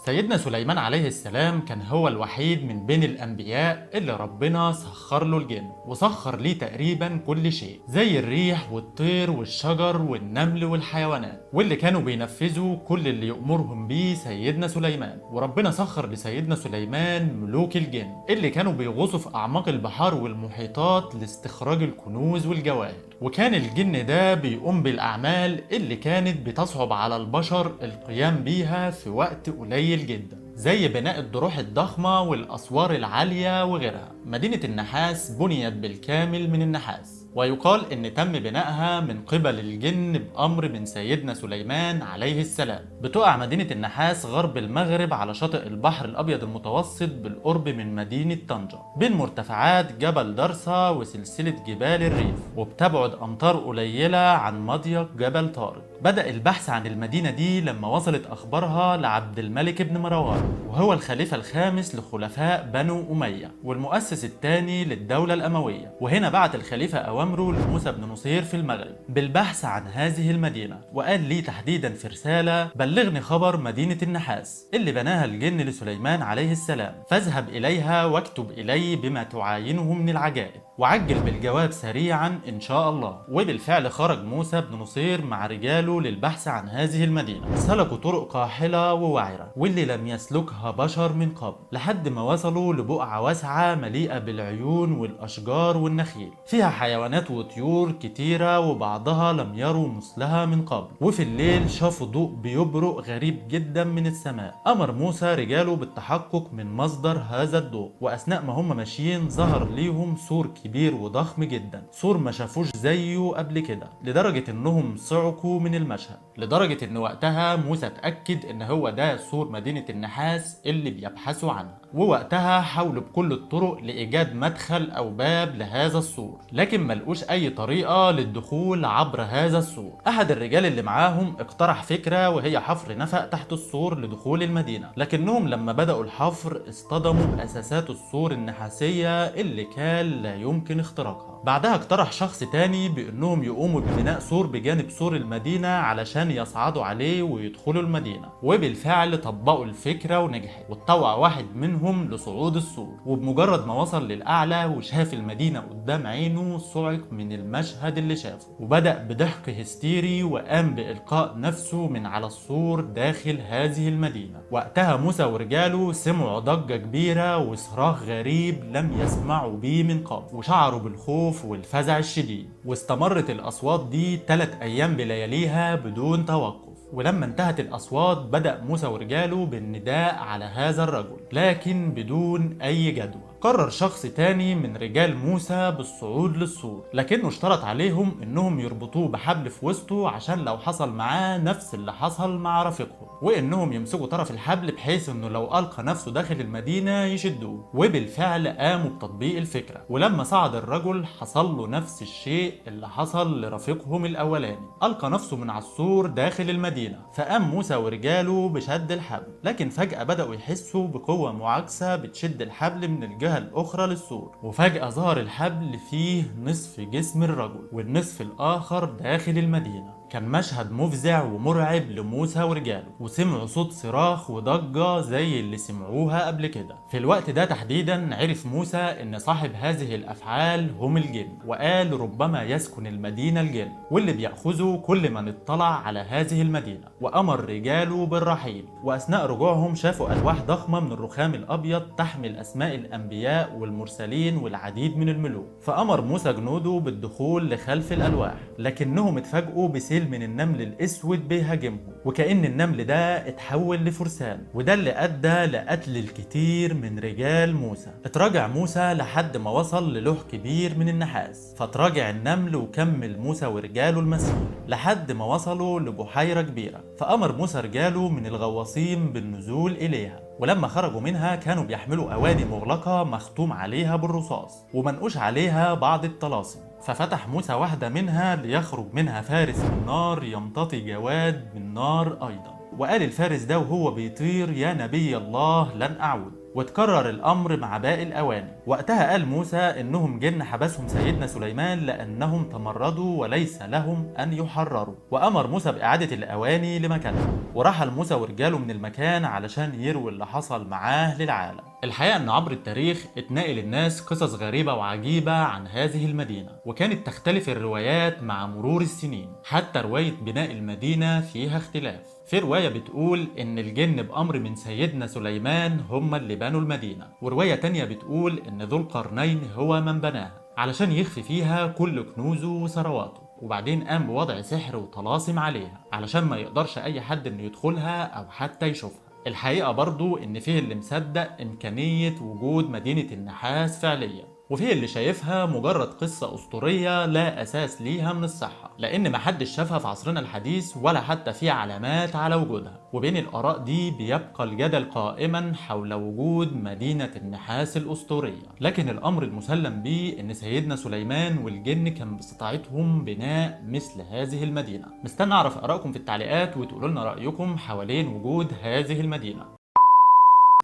سيدنا سليمان عليه السلام كان هو الوحيد من بين الأنبياء اللي ربنا سخر له الجن وسخر ليه تقريبا كل شيء، زي الريح والطير والشجر والنمل والحيوانات، واللي كانوا بينفذوا كل اللي يأمرهم بيه سيدنا سليمان. وربنا سخر لسيدنا سليمان ملوك الجن اللي كانوا بيغوصوا في أعماق البحار والمحيطات لاستخراج الكنوز والجواهر. وكان الجن ده بيقوم بالأعمال اللي كانت بتصعب على البشر القيام بيها في وقت قليل جدا، زي بناء الضروح الضخمة والأسوار العالية وغيرها. مدينة النحاس بنيت بالكامل من النحاس، ويقال إن تم بنائها من قبل الجن بأمر من سيدنا سليمان عليه السلام. بتقع مدينة النحاس غرب المغرب على شاطئ البحر الأبيض المتوسط بالقرب من مدينة طنجة، بين مرتفعات جبل درسا وسلسلة جبال الريف، وبتبعد أمتار قليلة عن مضيق جبل طارق. بدأ البحث عن المدينة دي لما وصلت أخبارها لعبد الملك بن مروان، وهو الخليفة الخامس لخلفاء بنو أمية والمؤسس الثاني للدولة الأموية. وهنا بعت الخليفة أوامره لموسى بن نصير في المغرب بالبحث عن هذه المدينة، وقال لي تحديدا في رسالة: بلغني خبر مدينة النحاس اللي بناها الجن لسليمان عليه السلام، فاذهب إليها واكتب إلي بما تعاينه من العجائب، وعجل بالجواب سريعا إن شاء الله. وبالفعل خرج موسى بن نصير مع رجاله للبحث عن هذه المدينة. سلكوا طرق قاحلة ووعرة واللي لم يسلكها بشر من قبل، لحد ما وصلوا لبقعة واسعة مليئة بالعيون والأشجار والنخيل، فيها حيوانات وطيور كتيرة وبعضها لم يروا مثلها من قبل. وفي الليل شافوا ضوء بيبرق غريب جدا من السماء. أمر موسى رجاله بالتحقق من مصدر هذا الضوء، وأثناء ما هم ماشيين ظهر ليهم سور كبير وضخم جدا، سور ما شافوش زيه قبل كده، لدرجة انهم صعقوا من المشهد، لدرجة ان وقتها موسى اتأكد ان هو ده سور مدينة النحاس اللي بيبحثوا عنها. ووقتها حاولوا بكل الطرق لإيجاد مدخل أو باب لهذا السور، لكن ملقوش أي طريقة للدخول عبر هذا السور. أحد الرجال اللي معاهم اقترح فكرة، وهي حفر نفق تحت السور لدخول المدينة، لكنهم لما بدأوا الحفر اصطدموا بأساسات السور النحاسية اللي كان لا يمكن اختراقها. بعدها اقترح شخص تاني بأنهم يقوموا ببناء سور بجانب سور المدينة علشان يصعدوا عليه ويدخلوا المدينة، وبالفعل طبقوا الفكرة ونجحت، واتطوع واحد منهم لصعود السور، وبمجرد ما وصل للأعلى وشاف المدينة قدام عينه صعق من المشهد اللي شافه، وبدأ بضحك هستيري وقام بإلقاء نفسه من على السور داخل هذه المدينة. وقتها موسى ورجاله سمعوا ضجة كبيرة وصراخ غريب لم يسمعوا بيه من قبل، وشعروا بالخوف والفزع الشديد. واستمرت الأصوات دي 3 أيام بلياليها بدون توقف. ولما انتهت الأصوات بدأ موسى ورجاله بالنداء على هذا الرجل، لكن بدون أي جدوى. قرر شخص تاني من رجال موسى بالصعود للسور، لكنه اشترط عليهم انهم يربطوه بحبل في وسطه عشان لو حصل معاه نفس اللي حصل مع رفيقهم، وانهم يمسكوا طرف الحبل بحيث انه لو القى نفسه داخل المدينة يشدوه. وبالفعل قاموا بتطبيق الفكرة، ولما صعد الرجل حصل له نفس الشيء اللي حصل لرفيقهم الاولاني، القى نفسه من على السور داخل المدينة. فقام موسى ورجاله بشد الحبل، لكن فجأة بدأوا يحسوا بقوة معاكسة بتشد الحبل من الجهة الأخرى للسور، وفجأة ظهر الحبل فيه نصف جسم الرجل والنصف الآخر داخل المدينة. كان مشهد مفزع ومرعب لموسى ورجاله، وسمعوا صوت صراخ وضجة زي اللي سمعوها قبل كده. في الوقت ده تحديدا عرف موسى ان صاحب هذه الافعال هم الجن، وقال ربما يسكن المدينة الجن، واللي بيأخذوا كل من اطلع على هذه المدينة. وامر رجاله بالرحيل، واثناء رجوعهم شافوا الواح ضخمة من الرخام الابيض تحمل اسماء الانبياء والمرسلين والعديد من الملوك. فامر موسى جنوده بالدخول لخلف الالواح، لكنهم اتفاجئوا بسيل من النمل الاسود بيهاجمهم، وكأن النمل ده اتحول لفرسان، وده اللي ادى لقتل الكثير من رجال موسى. اتراجع موسى لحد ما وصل للوح كبير من النحاس، فتراجع النمل وكمل موسى ورجاله المسير لحد ما وصلوا لبحيرة كبيرة. فأمر موسى رجاله من الغواصين بالنزول إليها، ولما خرجوا منها كانوا بيحملوا أواني مغلقة مختوم عليها بالرصاص ومنقوش عليها بعض الطلاسم. ففتح موسى واحدة منها ليخرج منها فارس من نار يمتطي جواد من نار أيضا، وقال الفارس ده وهو بيطير: يا نبي الله لن أعود. وتكرر الأمر مع باقي الأواني. وقتها قال موسى إنهم جن حبسهم سيدنا سليمان لأنهم تمردوا وليس لهم أن يحرروا، وأمر موسى بإعادة الأواني لمكانها. ورحل موسى ورجاله من المكان علشان يروي اللي حصل معاه للعالم. الحقيقة إن عبر التاريخ اتنقل الناس قصص غريبة وعجيبة عن هذه المدينة، وكانت تختلف الروايات مع مرور السنين. حتى رواية بناء المدينة فيها اختلاف. في رواية بتقول إن الجن بأمر من سيدنا سليمان هم اللي بنوا المدينة، ورواية تانية بتقول إن ذو القرنين هو من بناها علشان يخفي فيها كل كنوزه وثرواته، وبعدين قام بوضع سحر وطلاسم عليها علشان ما يقدرش أي حد إنه يدخلها أو حتى يشوفها. الحقيقة برضو إن فيه اللي مصدق إمكانية وجود مدينة النحاس فعليا، وفيه اللي شايفها مجرد قصة أسطورية لا أساس ليها من الصحة، لأن محدش شافها في عصرنا الحديث ولا حتى في علامات على وجودها. وبين الآراء دي بيبقى الجدل قائما حول وجود مدينة النحاس الأسطورية، لكن الأمر المسلم به إن سيدنا سليمان والجن كان باستطاعتهم بناء مثل هذه المدينة. مستني أعرف آرائكم في التعليقات وتقولوا لنا رأيكم حوالين وجود هذه المدينة.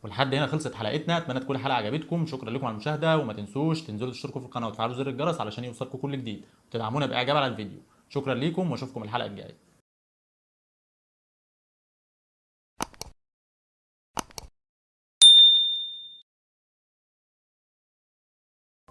ولحد هنا خلصت حلقتنا، اتمنى تكون الحلقه عجبتكم. شكرا لكم على المشاهده، وما تنسوش تنزلوا تشتركوا في القناه وتفعلوا زر الجرس علشان يوصلكم كل جديد، وتدعمونا باعجاب على الفيديو. شكرا ليكم واشوفكم الحلقه الجايه.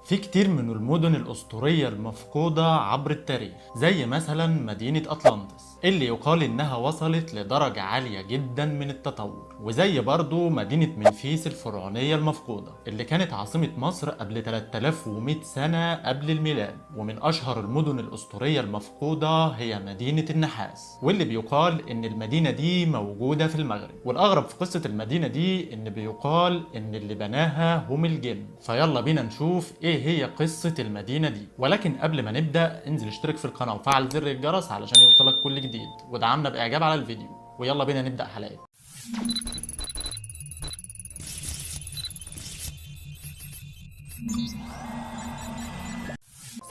في كتير من المدن الأسطورية المفقودة عبر التاريخ، زي مثلا مدينة أطلانتس اللي يقال إنها وصلت لدرجة عالية جدا من التطور، وزي برضو مدينة منفيس الفرعونية المفقودة اللي كانت عاصمة مصر قبل 3100 سنة قبل الميلاد. ومن أشهر المدن الأسطورية المفقودة هي مدينة النحاس، واللي بيقال إن المدينة دي موجودة في المغرب. والأغرب في قصة المدينة دي إن بيقال إن اللي بناها هم الجن. فيلا بينا نشوف إيه هي قصة المدينة دي. ولكن قبل ما نبدأ انزل اشترك في القناة وفعل زر الجرس علشان يوصلك كل جديد، ودعمنا بإعجاب على الفيديو. ويلا بينا نبدأ حلقة.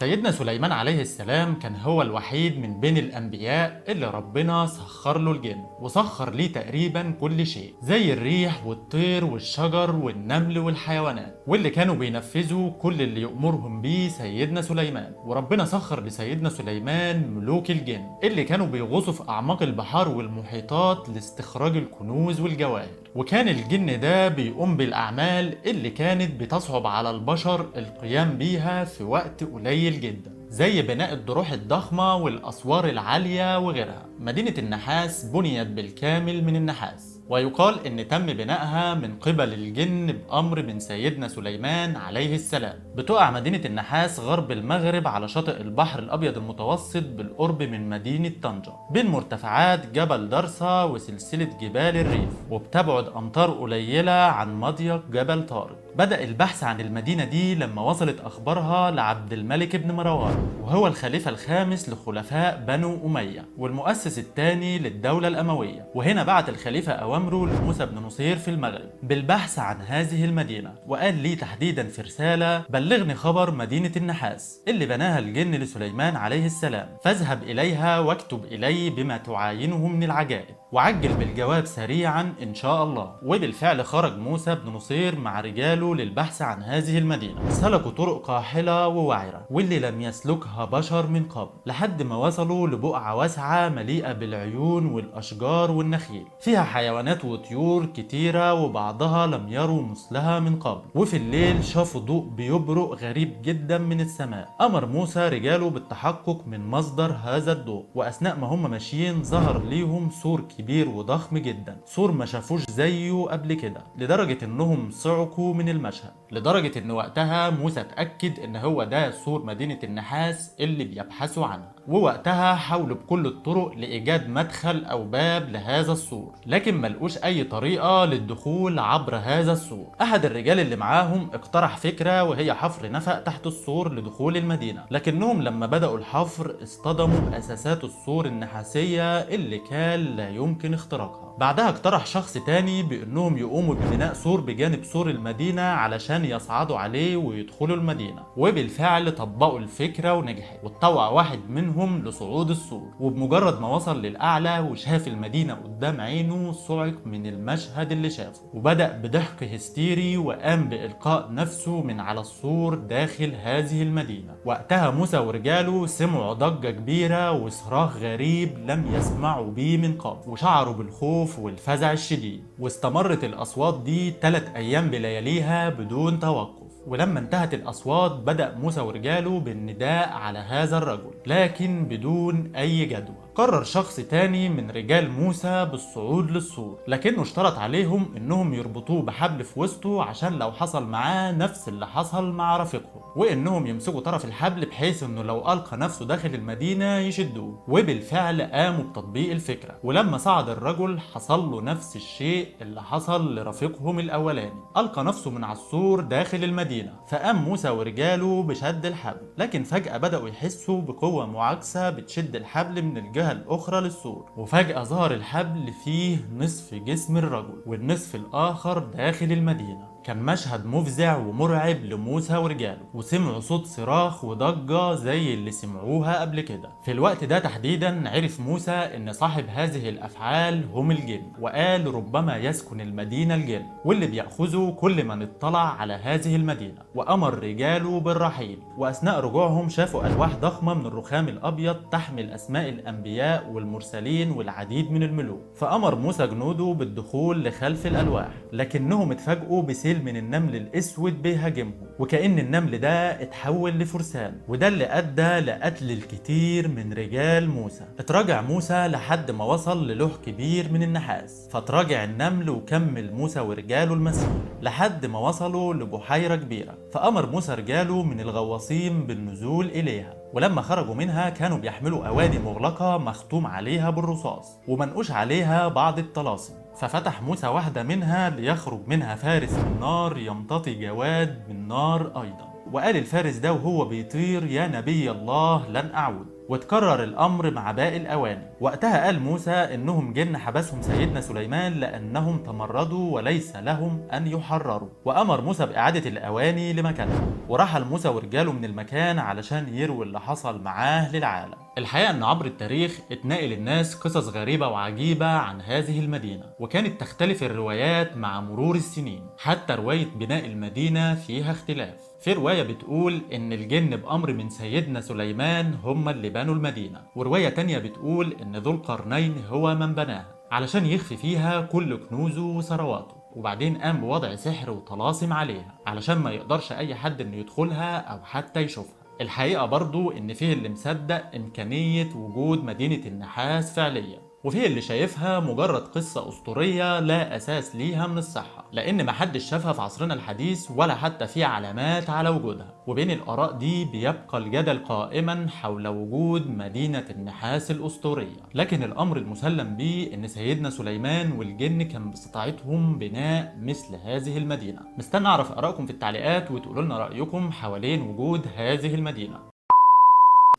سيدنا سليمان عليه السلام كان هو الوحيد من بين الأنبياء اللي ربنا سخر له الجن، وسخر ليه تقريبا كل شيء زي الريح والطير والشجر والنمل والحيوانات، واللي كانوا بينفذوا كل اللي يأمرهم بيه سيدنا سليمان. وربنا سخر لسيدنا سليمان ملوك الجن اللي كانوا بيغوصوا في أعماق البحار والمحيطات لاستخراج الكنوز والجواهر. وكان الجن ده بيقوم بالأعمال اللي كانت بتصعب على البشر القيام بيها في وقت قليل جدا، زي بناء الضروح الضخمة والأسوار العالية وغيرها. مدينة النحاس بنيت بالكامل من النحاس، ويقال إن تم بنائها من قبل الجن بأمر من سيدنا سليمان عليه السلام. بتقع مدينة النحاس غرب المغرب على شاطئ البحر الأبيض المتوسط بالقرب من مدينة طنجة، بين مرتفعات جبل درسا وسلسلة جبال الريف، وبتبعد أمتار قليلة عن مضيق جبل طارق. بدأ البحث عن المدينة دي لما وصلت أخبارها لعبد الملك بن مروان، وهو الخليفة الخامس لخلفاء بنو أمية والمؤسس الثاني للدولة الأموية. وهنا بعت الخليفة أوامره لموسى بن نصير في المغرب بالبحث عن هذه المدينة، وقال لي تحديدا في رسالة: بلغني خبر مدينة النحاس اللي بناها الجن لسليمان عليه السلام، فاذهب إليها واكتب إلي بما تعاينه من العجائب، وعجل بالجواب سريعا إن شاء الله. وبالفعل خرج موسى بن نصير مع رجاله للبحث عن هذه المدينة. سلكوا طرق قاحلة ووعرة واللي لم يسلكها بشر من قبل، لحد ما وصلوا لبقعة واسعة مليئة بالعيون والأشجار والنخيل، فيها حيوانات وطيور كتيرة وبعضها لم يروا مثلها من قبل. وفي الليل شافوا ضوء بيبرق غريب جدا من السماء. أمر موسى رجاله بالتحقق من مصدر هذا الضوء، وأثناء ما هم ماشيين ظهر ليهم سور كبير وضخم جدا، سور ما شافوش زيه قبل كده، لدرجة انهم صعقوا من المشهد، لدرجة ان وقتها موسى اتأكد ان هو ده سور مدينة النحاس اللي بيبحثوا عنها. ووقتها حاولوا بكل الطرق لإيجاد مدخل أو باب لهذا السور، لكن ملقوش أي طريقة للدخول عبر هذا السور. أحد الرجال اللي معاهم اقترح فكرة، وهي حفر نفق تحت السور لدخول المدينة، لكنهم لما بدأوا الحفر اصطدموا بأساسات السور النحاسية اللي كان لا يمكن اختراقها. بعدها اقترح شخص تاني بانهم يقوموا ببناء سور بجانب سور المدينة علشان يصعدوا عليه ويدخلوا المدينة، وبالفعل طبقوا الفكرة ونجحت، واتطوع واحد منهم لصعود السور، وبمجرد ما وصل للأعلى وشاف المدينة قدام عينه صعق من المشهد اللي شافه، وبدأ بضحك هستيري وقام بإلقاء نفسه من على السور داخل هذه المدينة. وقتها موسى ورجاله سمعوا ضجة كبيرة وصراخ غريب لم يسمعوا بيه من قبل، وشعروا بالخوف والفزع الشديد، واستمرت الأصوات دي 3 أيام بلياليها بدون توقف. ولما انتهت الأصوات بدأ موسى ورجاله بالنداء على هذا الرجل، لكن بدون أي جدوى. قرر شخص تاني من رجال موسى بالصعود للسور، لكنه اشترط عليهم انهم يربطوه بحبل في وسطه عشان لو حصل معاه نفس اللي حصل مع رفيقهم، وانهم يمسكوا طرف الحبل بحيث انه لو القى نفسه داخل المدينة يشدوه. وبالفعل قاموا بتطبيق الفكرة، ولما صعد الرجل حصل له نفس الشيء اللي حصل لرفيقهم الاولاني، القى نفسه من على السور داخل المدينة. فقام موسى ورجاله بشد الحبل، لكن فجأة بدأوا يحسوا بقوة معاكسة بتشد الحبل من الجهة الأخرى للسور، وفجأة ظهر الحبل فيه نصف جسم الرجل والنصف الآخر داخل المدينة. كان مشهد مفزع ومرعب لموسى ورجاله، وسمعوا صوت صراخ وضجة زي اللي سمعوها قبل كده. في الوقت ده تحديدا عرف موسى ان صاحب هذه الافعال هم الجن، وقال ربما يسكن المدينة الجن، واللي بيأخذوا كل من اطلع على هذه المدينة. وامر رجاله بالرحيل، واثناء رجوعهم شافوا الواح ضخمة من الرخام الابيض تحمل اسماء الانبياء والمرسلين والعديد من الملوك. فامر موسى جنوده بالدخول لخلف الالواح، لكنهم اتفاجئوا بسيل من النمل الاسود بيهاجمهم، وكأن النمل ده اتحول لفرسان، وده اللي ادى لقتل الكثير من رجال موسى. اتراجع موسى لحد ما وصل للوح كبير من النحاس، فتراجع النمل وكمل موسى ورجاله المسير لحد ما وصلوا لبحيرة كبيرة. فأمر موسى رجاله من الغواصين بالنزول إليها، ولما خرجوا منها كانوا بيحملوا أواني مغلقة مختوم عليها بالرصاص ومنقوش عليها بعض الطلاسم. ففتح موسى واحدة منها ليخرج منها فارس من نار يمتطي جواد من نار أيضا، وقال الفارس ده وهو بيطير: يا نبي الله لن أعود. وتكرر الأمر مع باقي الأواني. وقتها قال موسى إنهم جن حبسهم سيدنا سليمان لأنهم تمردوا وليس لهم أن يحرروا، وأمر موسى بإعادة الأواني لمكانها. ورحل موسى ورجاله من المكان علشان يروي اللي حصل معاه للعالم. الحقيقة إن عبر التاريخ اتنقل الناس قصص غريبة وعجيبة عن هذه المدينة، وكانت تختلف الروايات مع مرور السنين، حتى رواية بناء المدينة فيها اختلاف. في رواية بتقول إن الجن بأمر من سيدنا سليمان هم اللي بنوا المدينة، ورواية تانية بتقول إن ذو القرنين هو من بناها علشان يخفي فيها كل كنوزه وثرواته، وبعدين قام بوضع سحر وطلاسم عليها علشان ما يقدرش أي حد إنه يدخلها أو حتى يشوفها. الحقيقة برضو إن فيه اللي مصدق إمكانية وجود مدينة النحاس فعليا، وفيه اللي شايفها مجرد قصة أسطورية لا أساس ليها من الصحة، لأن محدش شافها في عصرنا الحديث ولا حتى في علامات على وجودها. وبين الآراء دي بيبقى الجدل قائما حول وجود مدينة النحاس الأسطورية، لكن الأمر المسلم به إن سيدنا سليمان والجن كان باستطاعتهم بناء مثل هذه المدينة. مستني أعرف آرائكم في التعليقات وتقولوا لنا رأيكم حوالين وجود هذه المدينة.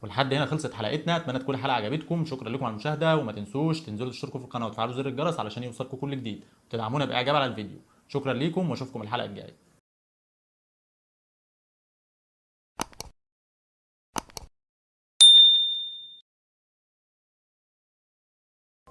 ولحد هنا خلصت حلقتنا، اتمنى تكون الحلقه عجبتكم. شكرا لكم على المشاهده، وما تنسوش تنزلوا تشتركوا في القناه وتفعلوا زر الجرس علشان يوصلكم كل جديد، وتدعمونا باعجاب على الفيديو. شكرا ليكم واشوفكم الحلقه الجايه.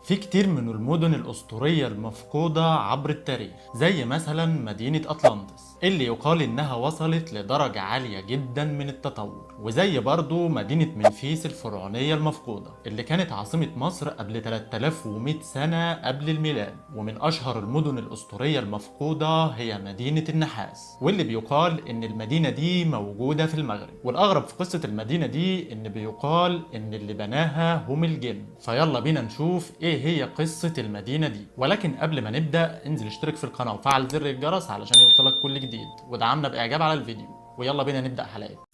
في كتير من المدن الأسطورية المفقودة عبر التاريخ، زي مثلا مدينة أطلانتس اللي يقال إنها وصلت لدرجة عالية جدا من التطور، وزي برضو مدينة منفيس الفرعونية المفقودة اللي كانت عاصمة مصر قبل 3100 سنة قبل الميلاد. ومن أشهر المدن الأسطورية المفقودة هي مدينة النحاس، واللي بيقال إن المدينة دي موجودة في المغرب. والأغرب في قصة المدينة دي إن بيقال إن اللي بناها هم الجن. فيلا بينا نشوف إيه هي قصة المدينة دي. ولكن قبل ما نبدأ انزل اشترك في القناة وفعل زر الجرس علشان يوصلك كل جديد، ودعمنا بإعجاب على الفيديو. ويلا بينا نبدأ حلقة.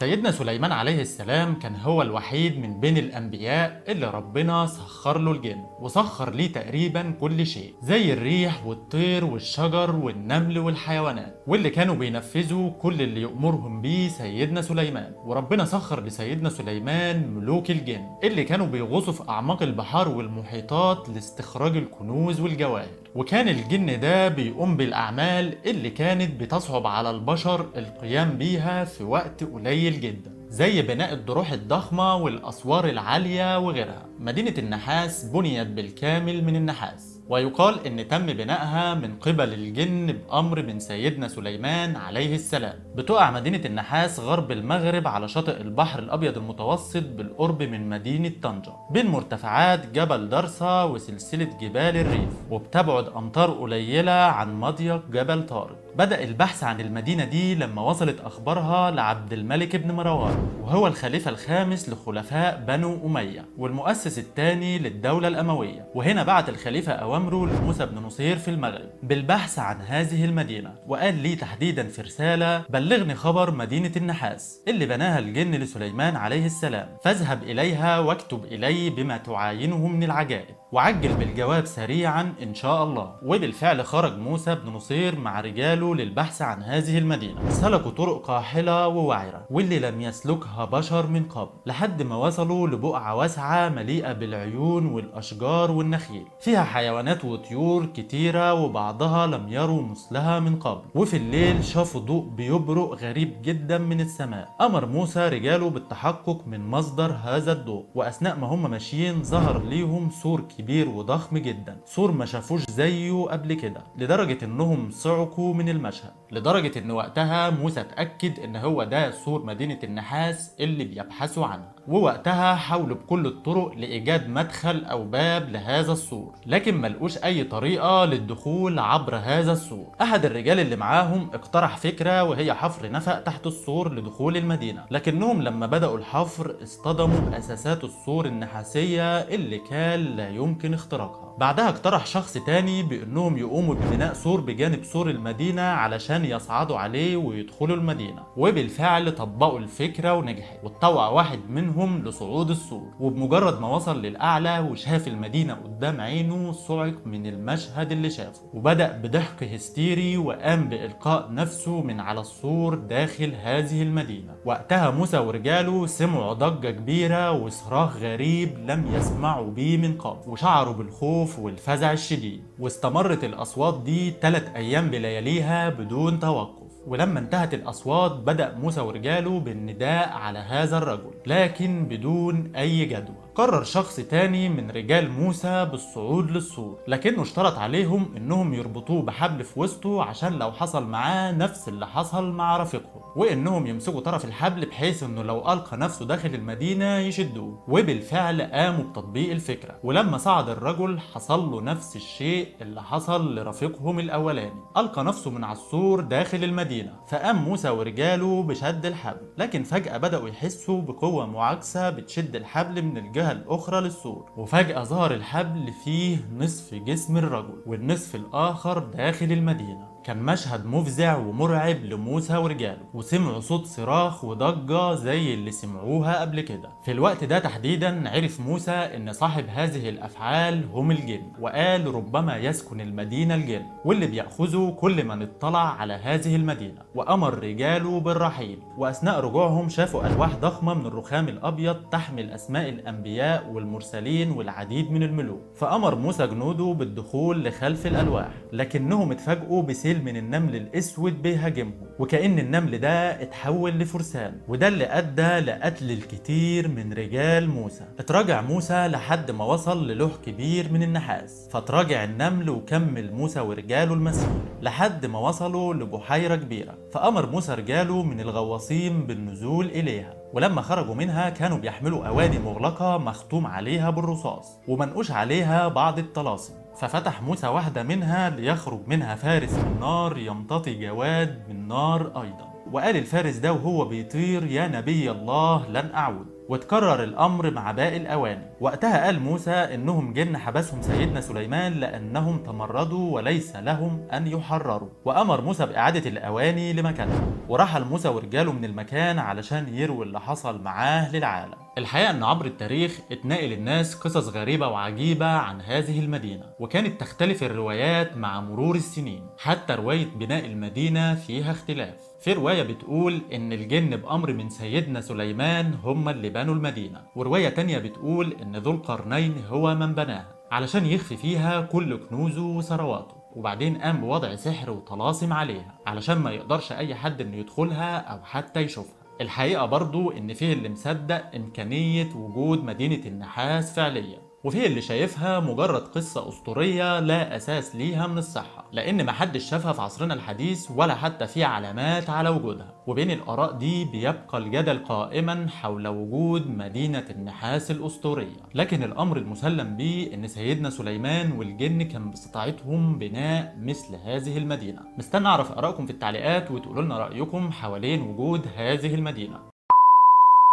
سيدنا سليمان عليه السلام كان هو الوحيد من بين الأنبياء اللي ربنا سخر له الجن وسخر ليه تقريبا كل شيء، زي الريح والطير والشجر والنمل والحيوانات، واللي كانوا بينفذوا كل اللي يأمرهم بيه سيدنا سليمان. وربنا سخر لسيدنا سليمان ملوك الجن اللي كانوا بيغوصوا في أعماق البحار والمحيطات لاستخراج الكنوز والجواهر. وكان الجن ده بيقوم بالأعمال اللي كانت بتصعب على البشر القيام بيها في وقت قليل جدا، زي بناء الضروح الضخمة والأسوار العالية وغيرها. مدينة النحاس بنيت بالكامل من النحاس، ويقال إن تم بنائها من قبل الجن بأمر من سيدنا سليمان عليه السلام. بتقع مدينة النحاس غرب المغرب على شاطئ البحر الأبيض المتوسط بالقرب من مدينة طنجة، بين مرتفعات جبل درسا وسلسلة جبال الريف، وبتبعد أمتار قليلة عن مضيق جبل طارق. بدأ البحث عن المدينة دي لما وصلت أخبارها لعبد الملك بن مروان، وهو الخليفة الخامس لخلفاء بنو أمية والمؤسس الثاني للدولة الأموية. وهنا بعت الخليفة أوامره لموسى بن نصير في المغرب بالبحث عن هذه المدينة، وقال لي تحديدا في رسالة: بلغني خبر مدينة النحاس اللي بناها الجن لسليمان عليه السلام، فاذهب إليها واكتب إلي بما تعاينه من العجائب، وعجل بالجواب سريعا إن شاء الله. وبالفعل خرج موسى بن نصير مع رجاله للبحث عن هذه المدينة. سلكوا طرق قاحلة ووعرة واللي لم يسلكها بشر من قبل، لحد ما وصلوا لبقعة واسعة مليئة بالعيون والأشجار والنخيل، فيها حيوانات وطيور كتيرة وبعضها لم يروا مثلها من قبل. وفي الليل شافوا ضوء بيبرق غريب جدا من السماء. أمر موسى رجاله بالتحقق من مصدر هذا الضوء، وأثناء ما هم ماشيين ظهر ليهم سور كبير وضخم جدا، سور ما شافوش زيه قبل كده، لدرجة انهم صعقوا من المشهد، لدرجة ان وقتها موسى اتأكد ان هو ده سور مدينة النحاس اللي بيبحثوا عنها. ووقتها حاولوا بكل الطرق لإيجاد مدخل أو باب لهذا السور، لكن ملقوش أي طريقة للدخول عبر هذا السور. أحد الرجال اللي معاهم اقترح فكرة، وهي حفر نفق تحت السور لدخول المدينة، لكنهم لما بدأوا الحفر اصطدموا بأساسات السور النحاسية اللي كان لا يمكن اختراقها. بعدها اقترح شخص تاني بأنهم يقوموا ببناء سور بجانب سور المدينة علشان يصعدوا عليه ويدخلوا المدينة، وبالفعل طبقوا الفكرة ونجحت، واتطوع واحد منهم لصعود السور، وبمجرد ما وصل للأعلى وشاف المدينة قدام عينه صعق من المشهد اللي شافه، وبدأ بضحك هستيري وقام بإلقاء نفسه من على السور داخل هذه المدينة. وقتها موسى ورجاله سمعوا ضجة كبيرة وصراخ غريب لم يسمعوا بيه من قبل، وشعروا بالخوف والفزع الشديد. واستمرت الأصوات دي 3 أيام بلياليها بدون توقف. ولما انتهت الأصوات بدأ موسى ورجاله بالنداء على هذا الرجل، لكن بدون أي جدوى. قرر شخص تاني من رجال موسى بالصعود للسور، لكنه اشترط عليهم انهم يربطوه بحبل في وسطه عشان لو حصل معاه نفس اللي حصل مع رفيقهم، وانهم يمسكوا طرف الحبل بحيث انه لو القى نفسه داخل المدينة يشدوه. وبالفعل قاموا بتطبيق الفكرة، ولما صعد الرجل حصل له نفس الشيء اللي حصل لرفيقهم الاولاني، القى نفسه من على السور داخل المدينة. فقام موسى ورجاله بشد الحبل، لكن فجأة بدأوا يحسوا بقوة معاكسة بتشد الحبل من الجهة الأخرى للسور، وفجأة ظهر الحبل فيه نصف جسم الرجل والنصف الآخر داخل المدينة. كان مشهد مفزع ومرعب لموسى ورجاله، وسمعوا صوت صراخ وضجة زي اللي سمعوها قبل كده. في الوقت ده تحديدا عرف موسى ان صاحب هذه الافعال هم الجن، وقال ربما يسكن المدينة الجن واللي بيأخذوا كل من اطلع على هذه المدينة. وامر رجاله بالرحيل، واثناء رجوعهم شافوا الواح ضخمة من الرخام الابيض تحمل اسماء الانبياء والمرسلين والعديد من الملوك. فامر موسى جنوده بالدخول لخلف الالواح، لكنهم اتفاجئوا بسيل من النمل الاسود بيهاجمهم، وكأن النمل ده اتحول لفرسان، وده اللي ادى لقتل الكثير من رجال موسى. اتراجع موسى لحد ما وصل للوح كبير من النحاس، فتراجع النمل وكمل موسى ورجاله المسير لحد ما وصلوا لبحيرة كبيرة. فأمر موسى رجاله من الغواصين بالنزول إليها، ولما خرجوا منها كانوا بيحملوا أواني مغلقة مختوم عليها بالرصاص ومنقوش عليها بعض الطلاسم. ففتح موسى واحدة منها ليخرج منها فارس من نار يمتطي جواد من نار أيضا، وقال الفارس ده وهو بيطير: يا نبي الله لن أعود. وتكرر الأمر مع باقي الأواني. وقتها قال موسى إنهم جن حبسهم سيدنا سليمان لأنهم تمردوا وليس لهم أن يحرروا، وأمر موسى بإعادة الأواني لمكانها. ورحل موسى ورجاله من المكان علشان يروي اللي حصل معاه للعالم. الحقيقة إن عبر التاريخ اتنقل الناس قصص غريبة وعجيبة عن هذه المدينة، وكانت تختلف الروايات مع مرور السنين. حتى رواية بناء المدينة فيها اختلاف. في رواية بتقول إن الجن بأمر من سيدنا سليمان هم اللي بنوا المدينة، ورواية تانية بتقول إن ذو القرنين هو من بناها علشان يخفي فيها كل كنوزه وثرواته، وبعدين قام بوضع سحر وطلاسم عليها علشان ما يقدرش أي حد إنه يدخلها أو حتى يشوفها. الحقيقة برضو إن فيه اللي مصدق إمكانية وجود مدينة النحاس فعليا، وفيه اللي شايفها مجرد قصة أسطورية لا أساس ليها من الصحة، لأن محدش شافها في عصرنا الحديث ولا حتى في علامات على وجودها. وبين الآراء دي بيبقى الجدل قائما حول وجود مدينة النحاس الأسطورية، لكن الأمر المسلم به إن سيدنا سليمان والجن كان باستطاعتهم بناء مثل هذه المدينة. مستني أعرف آرائكم في التعليقات وتقولوا لنا رأيكم حوالين وجود هذه المدينة.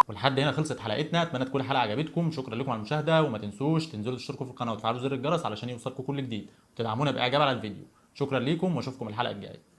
ولحد هنا خلصت حلقتنا، اتمنى تكون الحلقه عجبتكم. شكرا لكم على المشاهده، وما تنسوش تنزلوا تشتركوا في القناه وتفعلوا زر الجرس علشان يوصلكم كل جديد، وتدعمونا باعجاب على الفيديو. شكرا ليكم واشوفكم الحلقه الجايه.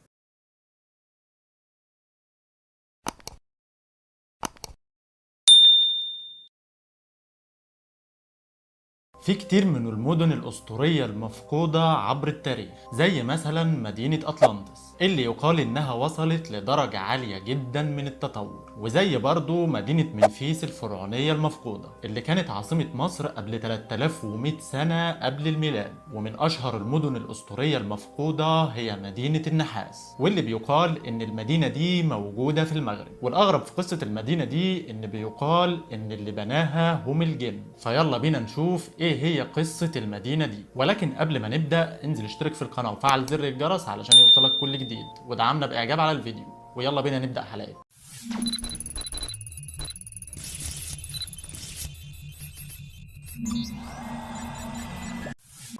في كتير من المدن الأسطورية المفقودة عبر التاريخ، زي مثلا مدينة أطلانتس اللي يقال إنها وصلت لدرجة عالية جدا من التطور، وزي برضو مدينة منفيس الفرعونية المفقودة اللي كانت عاصمة مصر قبل 3100 سنة قبل الميلاد. ومن أشهر المدن الأسطورية المفقودة هي مدينة النحاس، واللي بيقال إن المدينة دي موجودة في المغرب. والأغرب في قصة المدينة دي إن بيقال إن اللي بناها هم الجن. فيلا بينا نشوف إيه هي قصة المدينة دي. ولكن قبل ما نبدأ انزل اشترك في القناة وفعل زر الجرس علشان يوصلك كل جديد، ودعمنا بإعجاب على الفيديو. ويلا بينا نبدأ حلقة.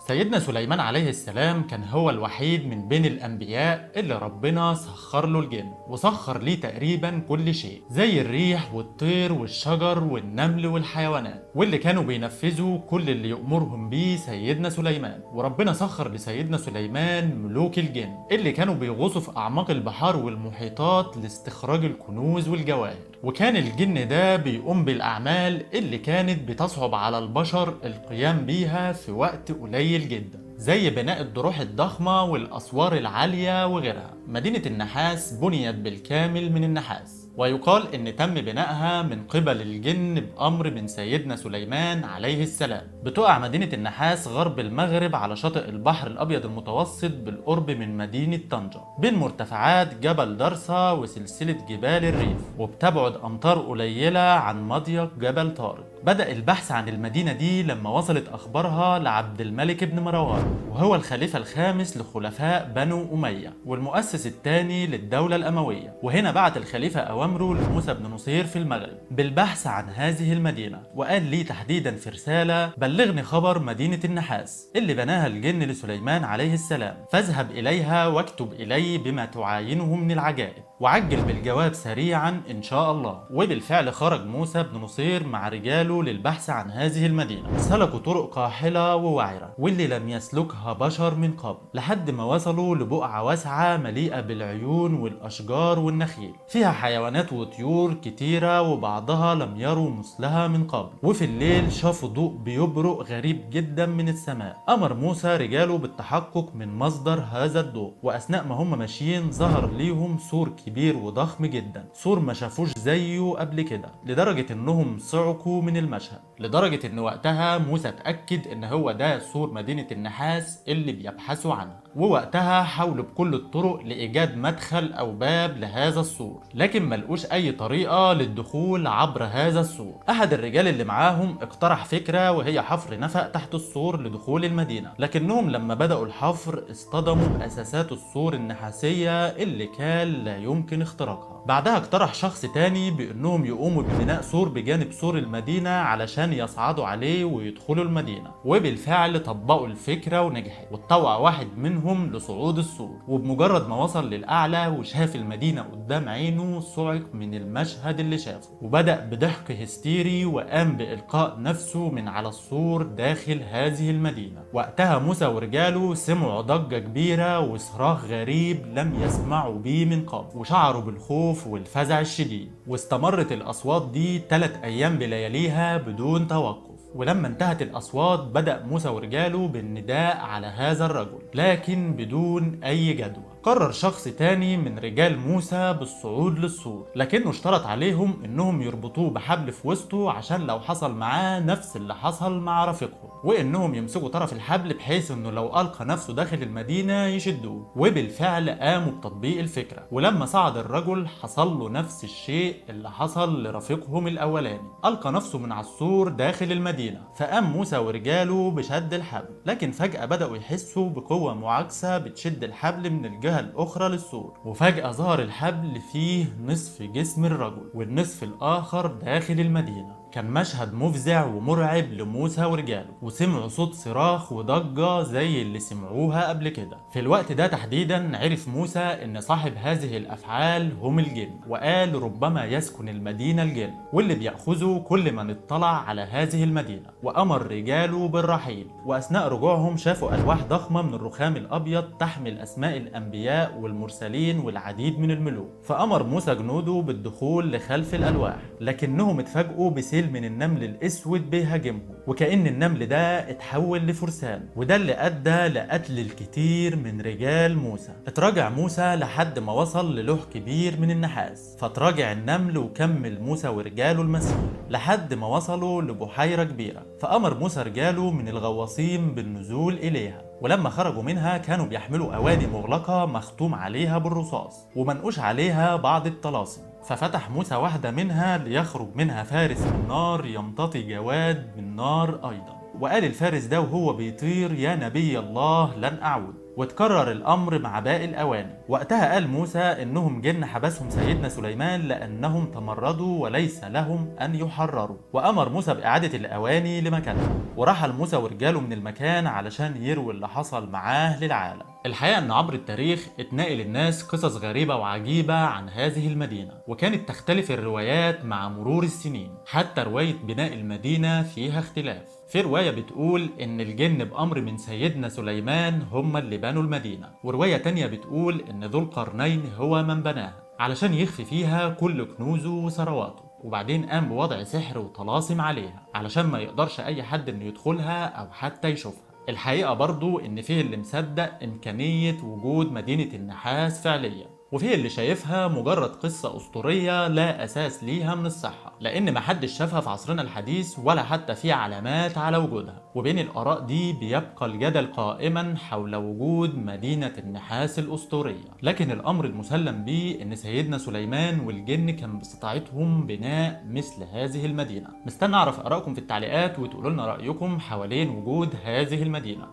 سيدنا سليمان عليه السلام كان هو الوحيد من بين الأنبياء اللي ربنا سخر له الجن، وسخر ليه تقريبا كل شيء زي الريح والطير والشجر والنمل والحيوانات، واللي كانوا بينفذوا كل اللي يأمرهم بيه سيدنا سليمان. وربنا سخر لسيدنا سليمان ملوك الجن اللي كانوا بيغوصوا في أعماق البحار والمحيطات لاستخراج الكنوز والجواهر. وكان الجن ده بيقوم بالأعمال اللي كانت بتصعب على البشر القيام بيها في وقت قليل جدا، زي بناء الضروح الضخمة والأسوار العالية وغيرها. مدينة النحاس بنيت بالكامل من النحاس، ويقال إن تم بنائها من قبل الجن بأمر من سيدنا سليمان عليه السلام. بتقع مدينة النحاس غرب المغرب على شاطئ البحر الأبيض المتوسط بالقرب من مدينة طنجة، بين مرتفعات جبل درسا وسلسلة جبال الريف، وبتبعد أمتار قليلة عن مضيق جبل طارق. بدأ البحث عن المدينة دي لما وصلت أخبارها لعبد الملك بن مروان، وهو الخليفة الخامس لخلفاء بنو أمية والمؤسس الثاني للدولة الأموية. وهنا بعت الخليفة أوامره لموسى بن نصير في المغرب بالبحث عن هذه المدينة، وقال لي تحديدا في رسالة: بلغني خبر مدينة النحاس اللي بناها الجن لسليمان عليه السلام، فاذهب إليها واكتب إلي بما تعاينه من العجائب، وعجل بالجواب سريعا إن شاء الله. وبالفعل خرج موسى بن نصير مع رجاله للبحث عن هذه المدينة. سلكوا طرق قاحلة ووعرة واللي لم يسلكها بشر من قبل، لحد ما وصلوا لبقعة واسعة مليئة بالعيون والأشجار والنخيل، فيها حيوانات وطيور كتيرة وبعضها لم يروا مثلها من قبل. وفي الليل شافوا ضوء بيبرق غريب جدا من السماء. أمر موسى رجاله بالتحقق من مصدر هذا الضوء، وأثناء ما هم ماشيين ظهر ليهم سور كبير وضخم جدا، سور ما شافوش زيه قبل كده، لدرجة انهم صعقوا من المشهد، لدرجة ان وقتها موسى اتأكد ان هو ده سور مدينة النحاس اللي بيبحثوا عنها. ووقتها حاولوا بكل الطرق لإيجاد مدخل أو باب لهذا السور، لكن ملقوش أي طريقة للدخول عبر هذا السور. أحد الرجال اللي معاهم اقترح فكرة، وهي حفر نفق تحت السور لدخول المدينة، لكنهم لما بدأوا الحفر اصطدموا بأساسات السور النحاسية اللي كان لا يمكن اختراقها. بعدها اقترح شخص تاني بانهم يقوموا ببناء سور بجانب سور المدينة علشان يصعدوا عليه ويدخلوا المدينة، وبالفعل طبقوا الفكرة ونجحت، واتطوع واحد منهم لصعود السور، وبمجرد ما وصل للأعلى وشاف المدينة قدام عينه صعق من المشهد اللي شافه، وبدأ بضحك هستيري وقام بإلقاء نفسه من على السور داخل هذه المدينة. وقتها موسى ورجاله سمعوا ضجة كبيرة وصراخ غريب لم يسمعوا بيه من قبل، وشعروا بالخوف والفزع الشديد، واستمرت الأصوات دي 3 أيام بلياليها بدون توقف. ولما انتهت الأصوات بدأ موسى ورجاله بالنداء على هذا الرجل، لكن بدون أي جدوى. قرر شخص تاني من رجال موسى بالصعود للسور، لكنه اشترط عليهم انهم يربطوه بحبل في وسطه عشان لو حصل معاه نفس اللي حصل مع رفيقهم، وانهم يمسكوا طرف الحبل بحيث انه لو القى نفسه داخل المدينة يشدوه. وبالفعل قاموا بتطبيق الفكرة، ولما صعد الرجل حصل له نفس الشيء اللي حصل لرفيقهم الاولاني، القى نفسه من على السور داخل المدينة. فقام موسى ورجاله بشد الحبل، لكن فجأة بدأوا يحسوا بقوة معاكسة بتشد الحبل من الجهة الأخرى للسور، وفجأة ظهر الحبل فيه نصف جسم الرجل والنصف الآخر داخل المدينة. كان مشهد مفزع ومرعب لموسى ورجاله، وسمعوا صوت صراخ وضجة زي اللي سمعوها قبل كده. في الوقت ده تحديدا عرف موسى ان صاحب هذه الافعال هم الجن، وقال ربما يسكن المدينة الجن، واللي بيأخذوا كل من اطلع على هذه المدينة. وامر رجاله بالرحيل، واثناء رجوعهم شافوا الواح ضخمة من الرخام الابيض تحمل اسماء الانبياء والمرسلين والعديد من الملوك. فامر موسى جنوده بالدخول لخلف الالواح، لكنهم اتفاجئوا بسيل من النمل الاسود بيهاجمهم، وكأن النمل ده اتحول لفرسان، وده اللي ادى لقتل الكثير من رجال موسى. اتراجع موسى لحد ما وصل للوح كبير من النحاس، فتراجع النمل وكمل موسى ورجاله المسير لحد ما وصلوا لبحيرة كبيرة. فأمر موسى رجاله من الغواصين بالنزول إليها، ولما خرجوا منها كانوا بيحملوا أواني مغلقة مختوم عليها بالرصاص ومنقوش عليها بعض الطلاسم. ففتح موسى واحدة منها ليخرج منها فارس من نار يمتطي جواد من نار أيضا، وقال الفارس ده وهو بيطير: يا نبي الله لن أعود. وتكرر الأمر مع باقي الأواني. وقتها قال موسى إنهم جن حبسهم سيدنا سليمان لأنهم تمردوا وليس لهم أن يحرروا، وأمر موسى بإعادة الأواني لمكانها. ورحل موسى ورجاله من المكان علشان يروي اللي حصل معاه للعالم. الحقيقة إن عبر التاريخ اتنقل الناس قصص غريبة وعجيبة عن هذه المدينة، وكانت تختلف الروايات مع مرور السنين، حتى رواية بناء المدينة فيها اختلاف. في رواية بتقول إن الجن بأمر من سيدنا سليمان هم اللي بنوا المدينة، ورواية تانية بتقول إن ذو القرنين هو من بناها علشان يخفي فيها كل كنوزه وثرواته، وبعدين قام بوضع سحر وطلاسم عليها علشان ما يقدرش أي حد إنه يدخلها أو حتى يشوفها. الحقيقة برضو إن فيه اللي مصدق إمكانية وجود مدينة النحاس فعليا، وفيه اللي شايفها مجرد قصة أسطورية لا أساس ليها من الصحة، لأن محدش شافها في عصرنا الحديث ولا حتى في علامات على وجودها. وبين الآراء دي بيبقى الجدل قائما حول وجود مدينة النحاس الأسطورية، لكن الأمر المسلم به إن سيدنا سليمان والجن كان باستطاعتهم بناء مثل هذه المدينة. مستني أعرف آرائكم في التعليقات وتقولوا لنا رأيكم حوالين وجود هذه المدينة.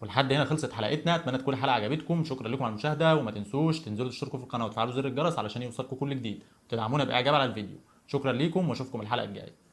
ولحد هنا خلصت حلقتنا، اتمنى تكون الحلقه عجبتكم. شكرا لكم على المشاهده، وما تنسوش تنزلوا تشتركوا في القناه وتفعلوا زر الجرس علشان يوصلكم كل جديد، وتدعمونا باعجاب على الفيديو. شكرا ليكم واشوفكم الحلقه الجايه.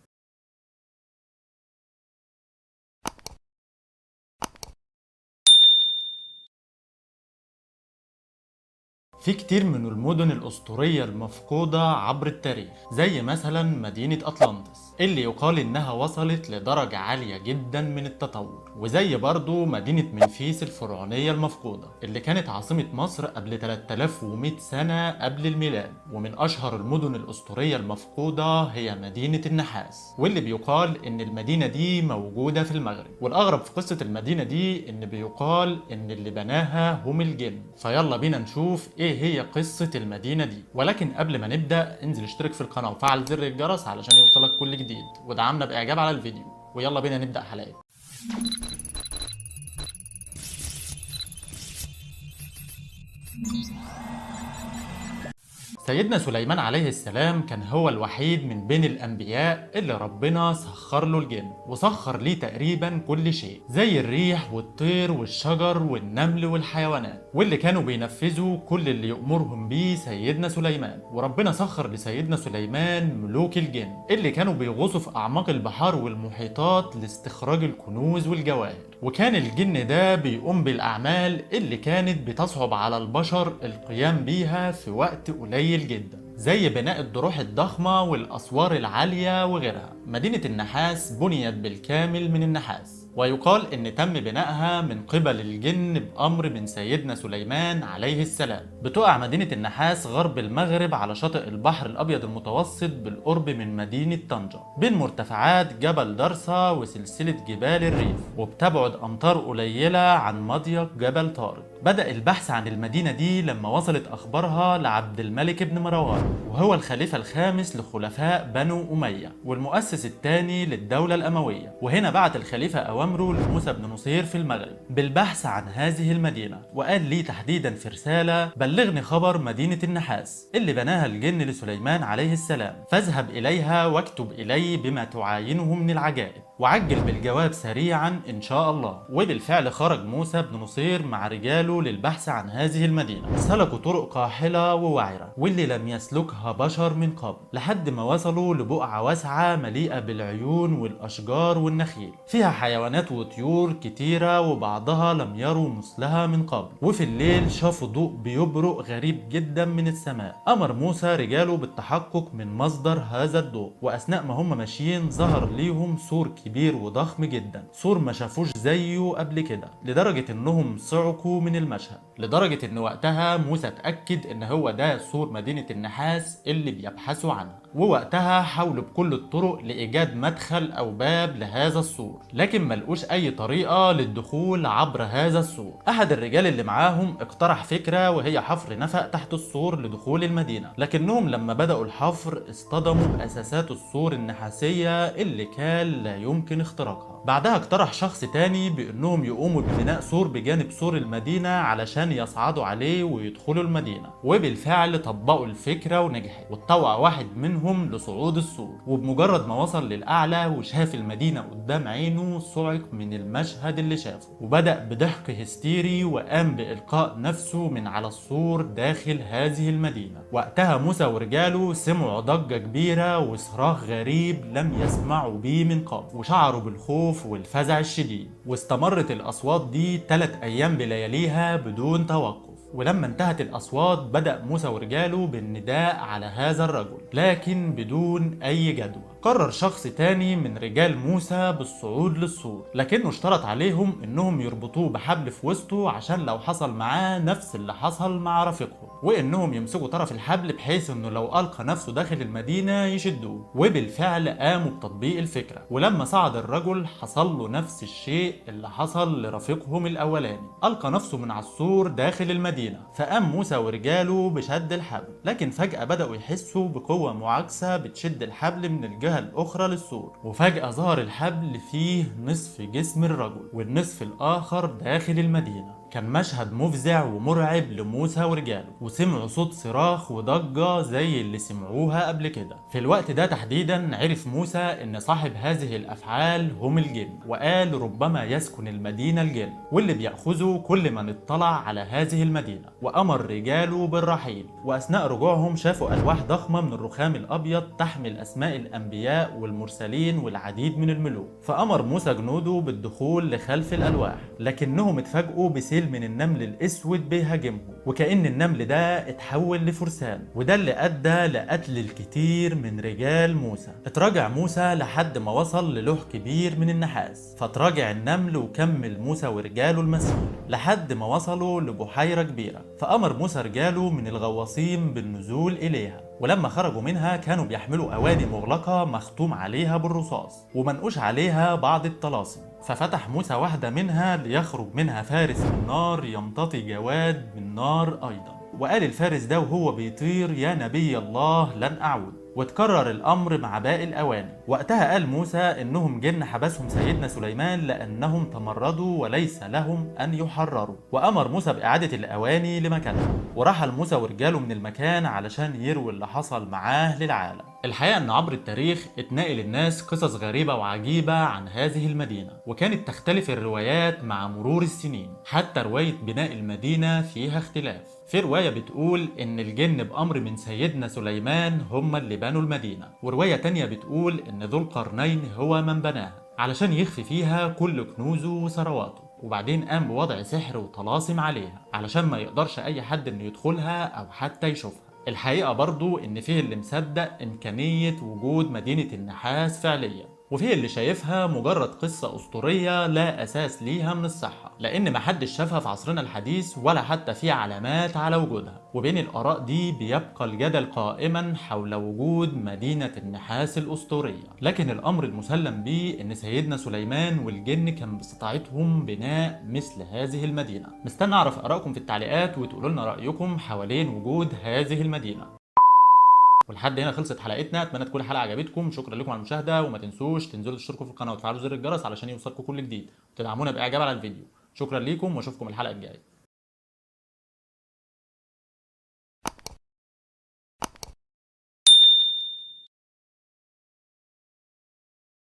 في كتير من المدن الأسطورية المفقودة عبر التاريخ، زي مثلا مدينة أطلانتس اللي يقال إنها وصلت لدرجة عالية جدا من التطور، وزي برضو مدينة منفيس الفرعونية المفقودة اللي كانت عاصمة مصر قبل 3100 سنة قبل الميلاد. ومن أشهر المدن الأسطورية المفقودة هي مدينة النحاس، واللي بيقال إن المدينة دي موجودة في المغرب. والأغرب في قصة المدينة دي إن بيقال إن اللي بناها هم الجن. فيلا بينا نشوف إيه هي قصة المدينة دي. ولكن قبل ما نبدأ انزل اشترك في القناة وفعل زر الجرس علشان يوصلك كل جديد، ودعمنا بإعجاب على الفيديو. ويلا بينا نبدأ حلقة. سيدنا سليمان عليه السلام كان هو الوحيد من بين الأنبياء اللي ربنا سخر له الجن، وسخر ليه تقريبا كل شيء زي الريح والطير والشجر والنمل والحيوانات، واللي كانوا بينفذوا كل اللي يأمرهم بيه سيدنا سليمان. وربنا سخر لسيدنا سليمان ملوك الجن اللي كانوا بيغوصوا في أعماق البحار والمحيطات لاستخراج الكنوز والجواهر. وكان الجن ده بيقوم بالأعمال اللي كانت بتصعب على البشر القيام بيها في وقت قليل جدا، زي بناء الضروح الضخمة والأسوار العالية وغيرها. مدينة النحاس بنيت بالكامل من النحاس، ويقال إن تم بنائها من قبل الجن بأمر من سيدنا سليمان عليه السلام. بتقع مدينة النحاس غرب المغرب على شاطئ البحر الأبيض المتوسط بالقرب من مدينة طنجة، بين مرتفعات جبل درسا وسلسلة جبال الريف، وبتبعد أمتار قليلة عن مضيق جبل طارق. بدأ البحث عن المدينة دي لما وصلت أخبارها لعبد الملك بن مروان، وهو الخليفة الخامس لخلفاء بنو أمية والمؤسس الثاني للدولة الأموية. وهنا بعت الخليفة أوامره لموسى بن نصير في المغرب بالبحث عن هذه المدينة، وقال لي تحديدا في رسالة: بلغني خبر مدينة النحاس اللي بناها الجن لسليمان عليه السلام، فاذهب إليها واكتب إلي بما تعاينه من العجائب، وعجل بالجواب سريعا إن شاء الله. وبالفعل خرج موسى بن نصير مع رجاله للبحث عن هذه المدينة. سلكوا طرق قاحلة ووعرة واللي لم يسلكها بشر من قبل، لحد ما وصلوا لبقعة واسعة مليئة بالعيون والأشجار والنخيل، فيها حيوانات وطيور كتيرة وبعضها لم يروا مثلها من قبل. وفي الليل شافوا ضوء بيبرق غريب جدا من السماء. أمر موسى رجاله بالتحقق من مصدر هذا الضوء، وأثناء ما هم ماشيين ظهر ليهم سور كبير وضخم جدا، سور ما شافوش زيه قبل كده، لدرجة انهم صعقوا من المشهد، لدرجة ان وقتها موسى اتأكد ان هو ده سور مدينة النحاس اللي بيبحثوا عنها. ووقتها حاولوا بكل الطرق لإيجاد مدخل أو باب لهذا السور، لكن ملقوش أي طريقة للدخول عبر هذا السور. أحد الرجال اللي معاهم اقترح فكرة، وهي حفر نفق تحت السور لدخول المدينة، لكنهم لما بدأوا الحفر اصطدموا بأساسات السور النحاسية اللي كان لا يمكن اختراقها. بعدها اقترح شخص تاني بأنهم يقوموا ببناء سور بجانب سور المدينة علشان يصعدوا عليه ويدخلوا المدينة، وبالفعل طبقوا الفكرة ونجحت، واتطوع واحد منهم لصعود السور، وبمجرد ما وصل للأعلى وشاف المدينة قدام عينه صعق من المشهد اللي شافه، وبدأ بضحك هستيري وقام بإلقاء نفسه من على السور داخل هذه المدينة. وقتها موسى ورجاله سمعوا ضجة كبيرة وصراخ غريب لم يسمعوا بيه من قبل، وشعروا بالخوف والفزع الشديد. واستمرت الأصوات دي 3 أيام بلياليها بدون توقف. ولما انتهت الأصوات بدأ موسى ورجاله بالنداء على هذا الرجل، لكن بدون أي جدوى. قرر شخص تاني من رجال موسى بالصعود للسور، لكنه اشترط عليهم انهم يربطوه بحبل في وسطه عشان لو حصل معاه نفس اللي حصل مع رفيقهم، وانهم يمسكوا طرف الحبل بحيث انه لو القى نفسه داخل المدينة يشدوه. وبالفعل قاموا بتطبيق الفكرة، ولما صعد الرجل حصل له نفس الشيء اللي حصل لرفيقهم الاولاني، القى نفسه من على السور داخل المدينة. فقام موسى ورجاله بشد الحبل، لكن فجأة بدأوا يحسوا بقوة معاكسة بتشد الحبل من الجهة الأخرى للسور، وفجأة ظهر الحبل فيه نصف جسم الرجل والنصف الآخر داخل المدينة. كان مشهد مفزع ومرعب لموسى ورجاله، وسمعوا صوت صراخ وضجة زي اللي سمعوها قبل كده. في الوقت ده تحديدا عرف موسى ان صاحب هذه الافعال هم الجن، وقال ربما يسكن المدينة الجن، واللي بيأخذوا كل من اطلع على هذه المدينة. وامر رجاله بالرحيل، واثناء رجوعهم شافوا الواح ضخمة من الرخام الابيض تحمل اسماء الانبياء والمرسلين والعديد من الملوك. فامر موسى جنوده بالدخول لخلف الالواح، لكنهم اتفاجئوا بسيل من النمل الاسود بيهاجمهم، وكأن النمل ده اتحول لفرسان، وده اللي ادى لقتل الكثير من رجال موسى. اتراجع موسى لحد ما وصل للوح كبير من النحاس، فتراجع النمل وكمل موسى ورجاله المسير لحد ما وصلوا لبحيرة كبيرة. فأمر موسى رجاله من الغواصين بالنزول إليها، ولما خرجوا منها كانوا بيحملوا أواني مغلقة مختوم عليها بالرصاص ومنقوش عليها بعض الطلاسم. ففتح موسى واحدة منها ليخرج منها فارس من نار يمتطي جواد من نار أيضا، وقال الفارس ده وهو بيطير: يا نبي الله لن أعود. وتكرر الأمر مع باقي الأواني. وقتها قال موسى إنهم جن حبسهم سيدنا سليمان لأنهم تمردوا وليس لهم أن يحرروا، وأمر موسى بإعادة الأواني لمكانها. ورحل موسى ورجاله من المكان علشان يروي اللي حصل معاه للعالم. الحقيقة إن عبر التاريخ اتنقل الناس قصص غريبة وعجيبة عن هذه المدينة، وكانت تختلف الروايات مع مرور السنين، حتى رواية بناء المدينة فيها اختلاف. في رواية بتقول إن الجن بأمر من سيدنا سليمان هم اللي بنوا المدينة، ورواية تانية بتقول إن ذو القرنين هو من بناها علشان يخفي فيها كل كنوزه وثرواته، وبعدين قام بوضع سحر وطلاسم عليها علشان ما يقدرش أي حد إنه يدخلها أو حتى يشوفها. الحقيقة برضو إن فيه اللي مصدق إمكانية وجود مدينة النحاس فعليا، وفيه اللي شايفها مجرد قصة أسطورية لا أساس ليها من الصحة، لأن محدش شافها في عصرنا الحديث ولا حتى في علامات على وجودها. وبين الآراء دي بيبقى الجدل قائما حول وجود مدينة النحاس الأسطورية، لكن الأمر المسلم به إن سيدنا سليمان والجن كان باستطاعتهم بناء مثل هذه المدينة. مستني أعرف آرائكم في التعليقات وتقولوا لنا رأيكم حوالين وجود هذه المدينة. ولحد هنا خلصت حلقتنا، اتمنى تكون الحلقه عجبتكم. شكرا لكم على المشاهده، وما تنسوش تنزلوا تشتركوا في القناه وتفعلوا زر الجرس علشان يوصلكم كل جديد، وتدعمونا باعجاب على الفيديو. شكرا ليكم واشوفكم الحلقه الجايه.